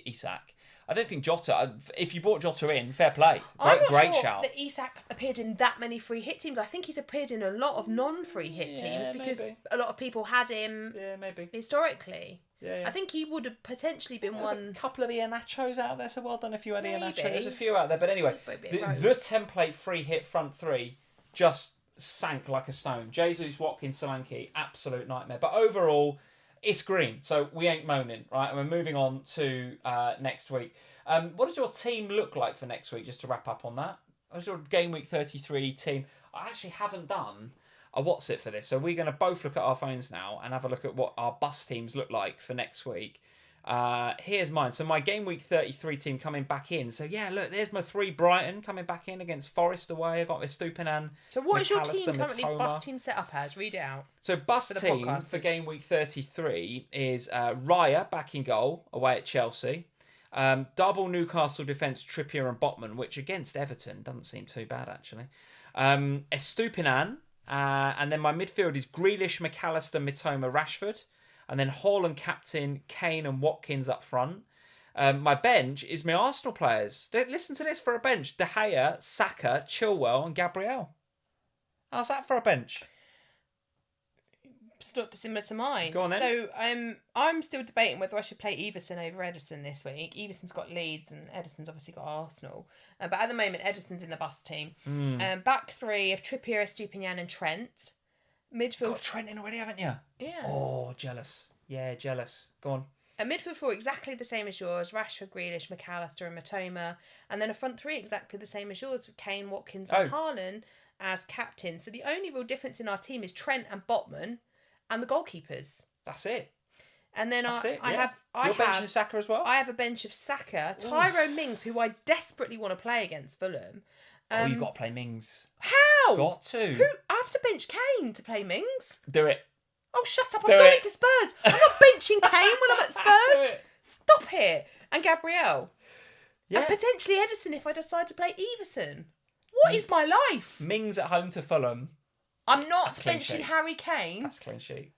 Isak. I don't think Jota. If you brought Jota in, fair play. I'm not Great sure shout. that Isak appeared in that many free hit teams. I think he's appeared in a lot of non-free hit teams because a lot of people had him. Yeah, maybe historically. Yeah. I think he would have potentially been one. A couple of Iheanachos out there, so well done if you had Iheanacho. Maybe. There's a few out there, but anyway, the template free hit front three just sank like a stone. Jesus, Watkins, Solanke, absolute nightmare. But overall, it's green, so we ain't moaning, right? And we're moving on to next week. What does your team look like for next week, just to wrap up on that? What's your game week 33 team? I actually haven't done a what's it for this, so we're going to both look at our phones now and have a look at what our bus teams look like for next week. Here's mine. So my game week 33 team coming back in. So yeah, look, there's my 3 Brighton coming back in against Forest away. I got Estupinan. So what is your team currently bus team set up as? Read it out. So bus team for game week 33 is Raya back in goal away at Chelsea. Double Newcastle defence, Trippier and Botman, which against Everton doesn't seem too bad actually. Estupinan. And then my midfield is Grealish, McAllister, Mitoma, Rashford. And then Hall and captain, Kane and Watkins up front. My bench is my Arsenal players. Listen to this for a bench. De Gea, Saka, Chilwell and Gabriel. How's that for a bench? It's not dissimilar to mine. Go on then. So I'm still debating whether I should play Everton over Ederson this week. Everton's got Leeds and Ederson's obviously got Arsenal. But at the moment, Ederson's in the bus team. Back 3 of Trippier, Estupinan and Trent. Midfield. Got Trent in already, haven't you? Yeah. Oh, jealous. Yeah, jealous. Go on. A midfield 4 exactly the same as yours. Rashford, Grealish, McAllister and Mitoma. And then a front 3 exactly the same as yours with Kane, Watkins and Haaland as captain. So the only real difference in our team is Trent and Botman and the goalkeepers. That's it. And then I have bench of Saka as well? I have a bench of Saka, Tyrone Mings, who I desperately want to play against Fulham. You've got to play Mings. How? Got to. I have to bench Kane to play Mings. Do it. Oh, shut up. I'm going to Spurs. I'm not benching Kane when I'm at Spurs. Stop it. And Gabriel. Yeah. And potentially Ederson if I decide to play Everton. What is my life? Mings at home to Fulham. I'm not benching Harry Kane. That's clean sheet.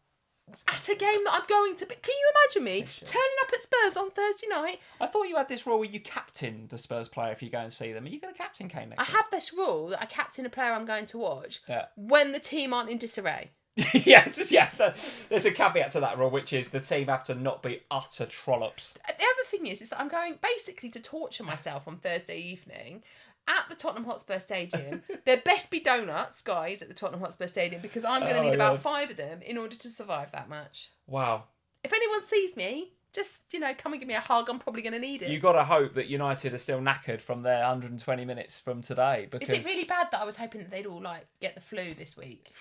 At a game that I'm going to... Can you imagine me turning up at Spurs on Thursday night? I thought you had this rule where you captain the Spurs player if you go and see them. Are you going to captain Kane next week? I have this rule that I captain a player I'm going to watch when the team aren't in disarray. There's a caveat to that rule, which is the team have to not be utter trollops. The other thing is that I'm going basically to torture myself on Thursday evening at the Tottenham Hotspur Stadium. There best be donuts, guys, at the Tottenham Hotspur Stadium because I'm going to need about 5 of them in order to survive that match. Wow. If anyone sees me, just, come and give me a hug. I'm probably going to need it. You got to hope that United are still knackered from their 120 minutes from today. Because... Is it really bad that I was hoping that they'd all, get the flu this week?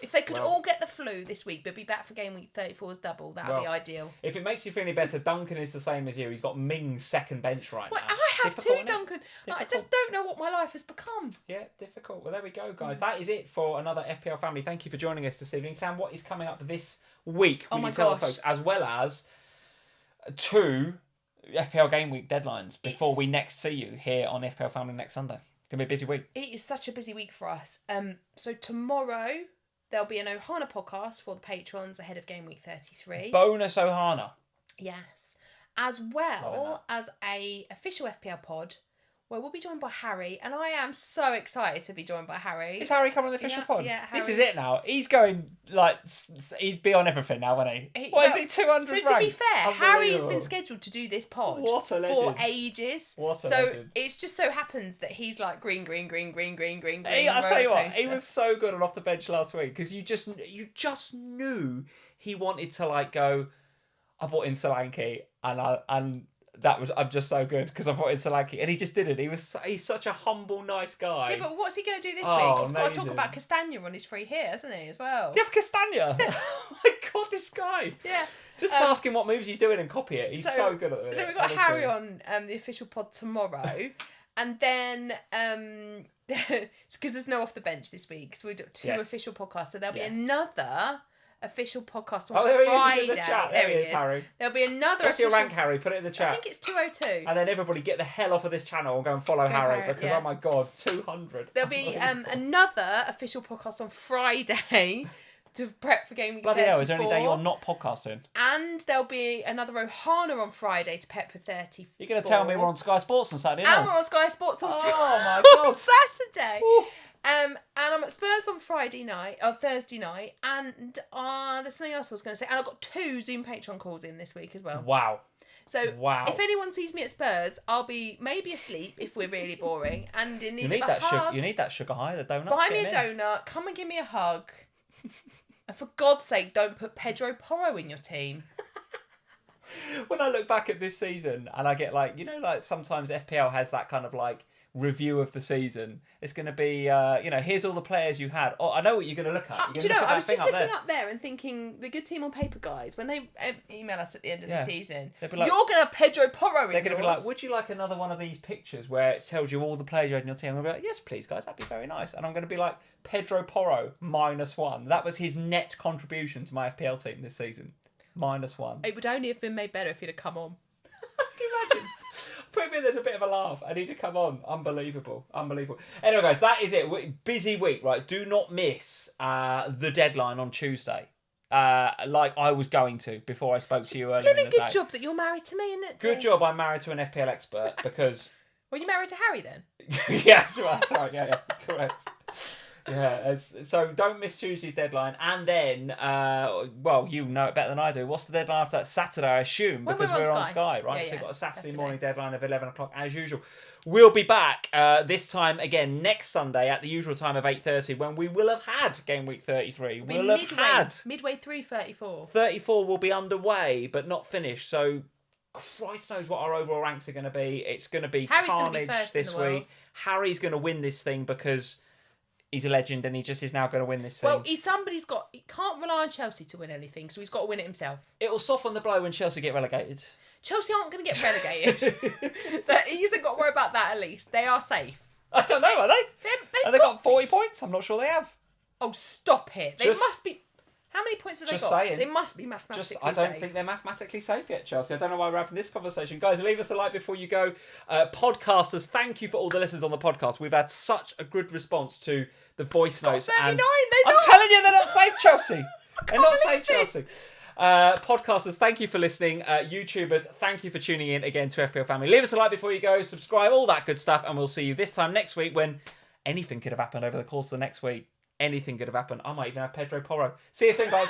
If they could all get the flu this week, but be back for game week 34's double, that would be ideal. If it makes you feel any better, Duncan is the same as you. He's got Ming's second bench right now. I have difficult, 2, Duncan. I just don't know what my life has become. Yeah, difficult. Well, there we go, guys. That is it for another FPL family. Thank you for joining us this evening. Sam, what is coming up this week? Will you tell the folks, as well as 2 FPL game week deadlines before we next see you here on FPL Family next Sunday? It's going to be a busy week. It is such a busy week for us. So tomorrow... there'll be an Ohana podcast for the patrons ahead of game week 33. Bonus Ohana. Yes. As well as a official FPL pod where we'll be joined by Harry. And I am so excited to be joined by Harry. Is Harry coming on the official pod? Yeah, This is it now. He's going, he'd be on everything now, won't he? Is he 200 So to be fair, Harry's been scheduled to do this pod for ages. What a legend. It's just so happens that he's like green. I'll tell you what, he was so good on off the bench last week because you just knew he wanted to go, I bought in Solanke and that was, I'm just so good because I thought in Solanke and he just didn't. He's such a humble, nice guy. Yeah, but what's he going to do this week? He's got to talk about Castagna on his free hit, hasn't he, as well? Do you have Castagna? Oh my God, this guy. Yeah. Just ask him what moves he's doing and copy it. He's so good at it. So we've got Harry on the official pod tomorrow. And then, because there's no off the bench this week, so we've got 2 official podcasts. So there'll be another official podcast on Friday. He is in the chat. There he is, Harry. There'll be another What's your rank, Harry? Put it in the chat. I think it's 202. And then everybody get the hell off of this channel and go and follow Harry because, oh my God, 200. There'll be another official podcast on Friday to prep for game week Bloody 34. hell, is there any day you're not podcasting? And there'll be another Ohana on Friday to prep for 34. You're going to tell me we're on Sky Sports on Saturday, And we're on Sky Sports on my God. Saturday. Ooh. And I'm at Spurs on Thursday night, and there's something else I was going to say. And I've got 2 Zoom Patreon calls in this week as well. Wow. So if anyone sees me at Spurs, I'll be maybe asleep if we're really boring and in need of a hug. You need that sugar high, the donuts. Buy me a donut, come and give me a hug. And for God's sake, don't put Pedro Porro in your team. When I look back at this season and I get like, sometimes FPL has that kind of like review of the season. It's going to be, here's all the players you had. Oh, I know what you're going to look at. I was just looking up there and thinking, the good team on paper guys, when they email us at the end of the season, like, you're going to have Pedro Porro in They're going to be like, yours. would you like another one of these pictures where it tells you all the players you had in your team? I'm going to be like, yes, please, guys, that'd be very nice. And I'm going to be like, Pedro Porro, -1. That was his net contribution to my FPL team this season. -1. It would only have been made better if he'd have come on. Can you imagine? Put me in, there's a bit of a laugh. I need to come on. Unbelievable. Anyway, guys, that is it. Busy week, right? Do not miss the deadline on Tuesday. Like I was going to before I spoke to you earlier in the day. Good job that you're married to me, isn't it? Good job I'm married to an FPL expert because... Were you married to Harry then? Yeah, that's right. Yeah, correct. Yeah, so don't miss Tuesday's deadline. And then, you know it better than I do. What's the deadline after that? Saturday, I assume, because we're on Sky, right? So you've got a Saturday morning deadline of 11 o'clock as usual. We'll be back this time again next Sunday at the usual time of 8:30 when we will have had game week 33. We'll have had... Midway through 34. 34 will be underway, but not finished. So Christ knows what our overall ranks are going to be. It's going to be carnage this week. Harry's going to win this thing because... he's a legend and he just is now going to win this thing. Well, he can't rely on Chelsea to win anything, so he's got to win it himself. It'll soften the blow when Chelsea get relegated. Chelsea aren't going to get relegated. He hasn't got to worry about that at least. They are safe. I don't know, are they? Have they got 40 points? I'm not sure they have. Oh, stop it. They must be... How many points have they got? Saying. They must be mathematically safe. I don't think they're mathematically safe yet, Chelsea. I don't know why we're having this conversation. Guys, leave us a like before you go. Podcasters, thank you for all the listens on the podcast. We've had such a good response to the voice notes. 39, I'm telling you, they're not safe, Chelsea. They're not safe, Chelsea. Podcasters, thank you for listening. YouTubers, thank you for tuning in again to FPL Family. Leave us a like before you go. Subscribe, all that good stuff. And we'll see you this time next week when anything could have happened over the course of the next week. Anything could have happened. I might even have Pedro Porro. See you soon, guys.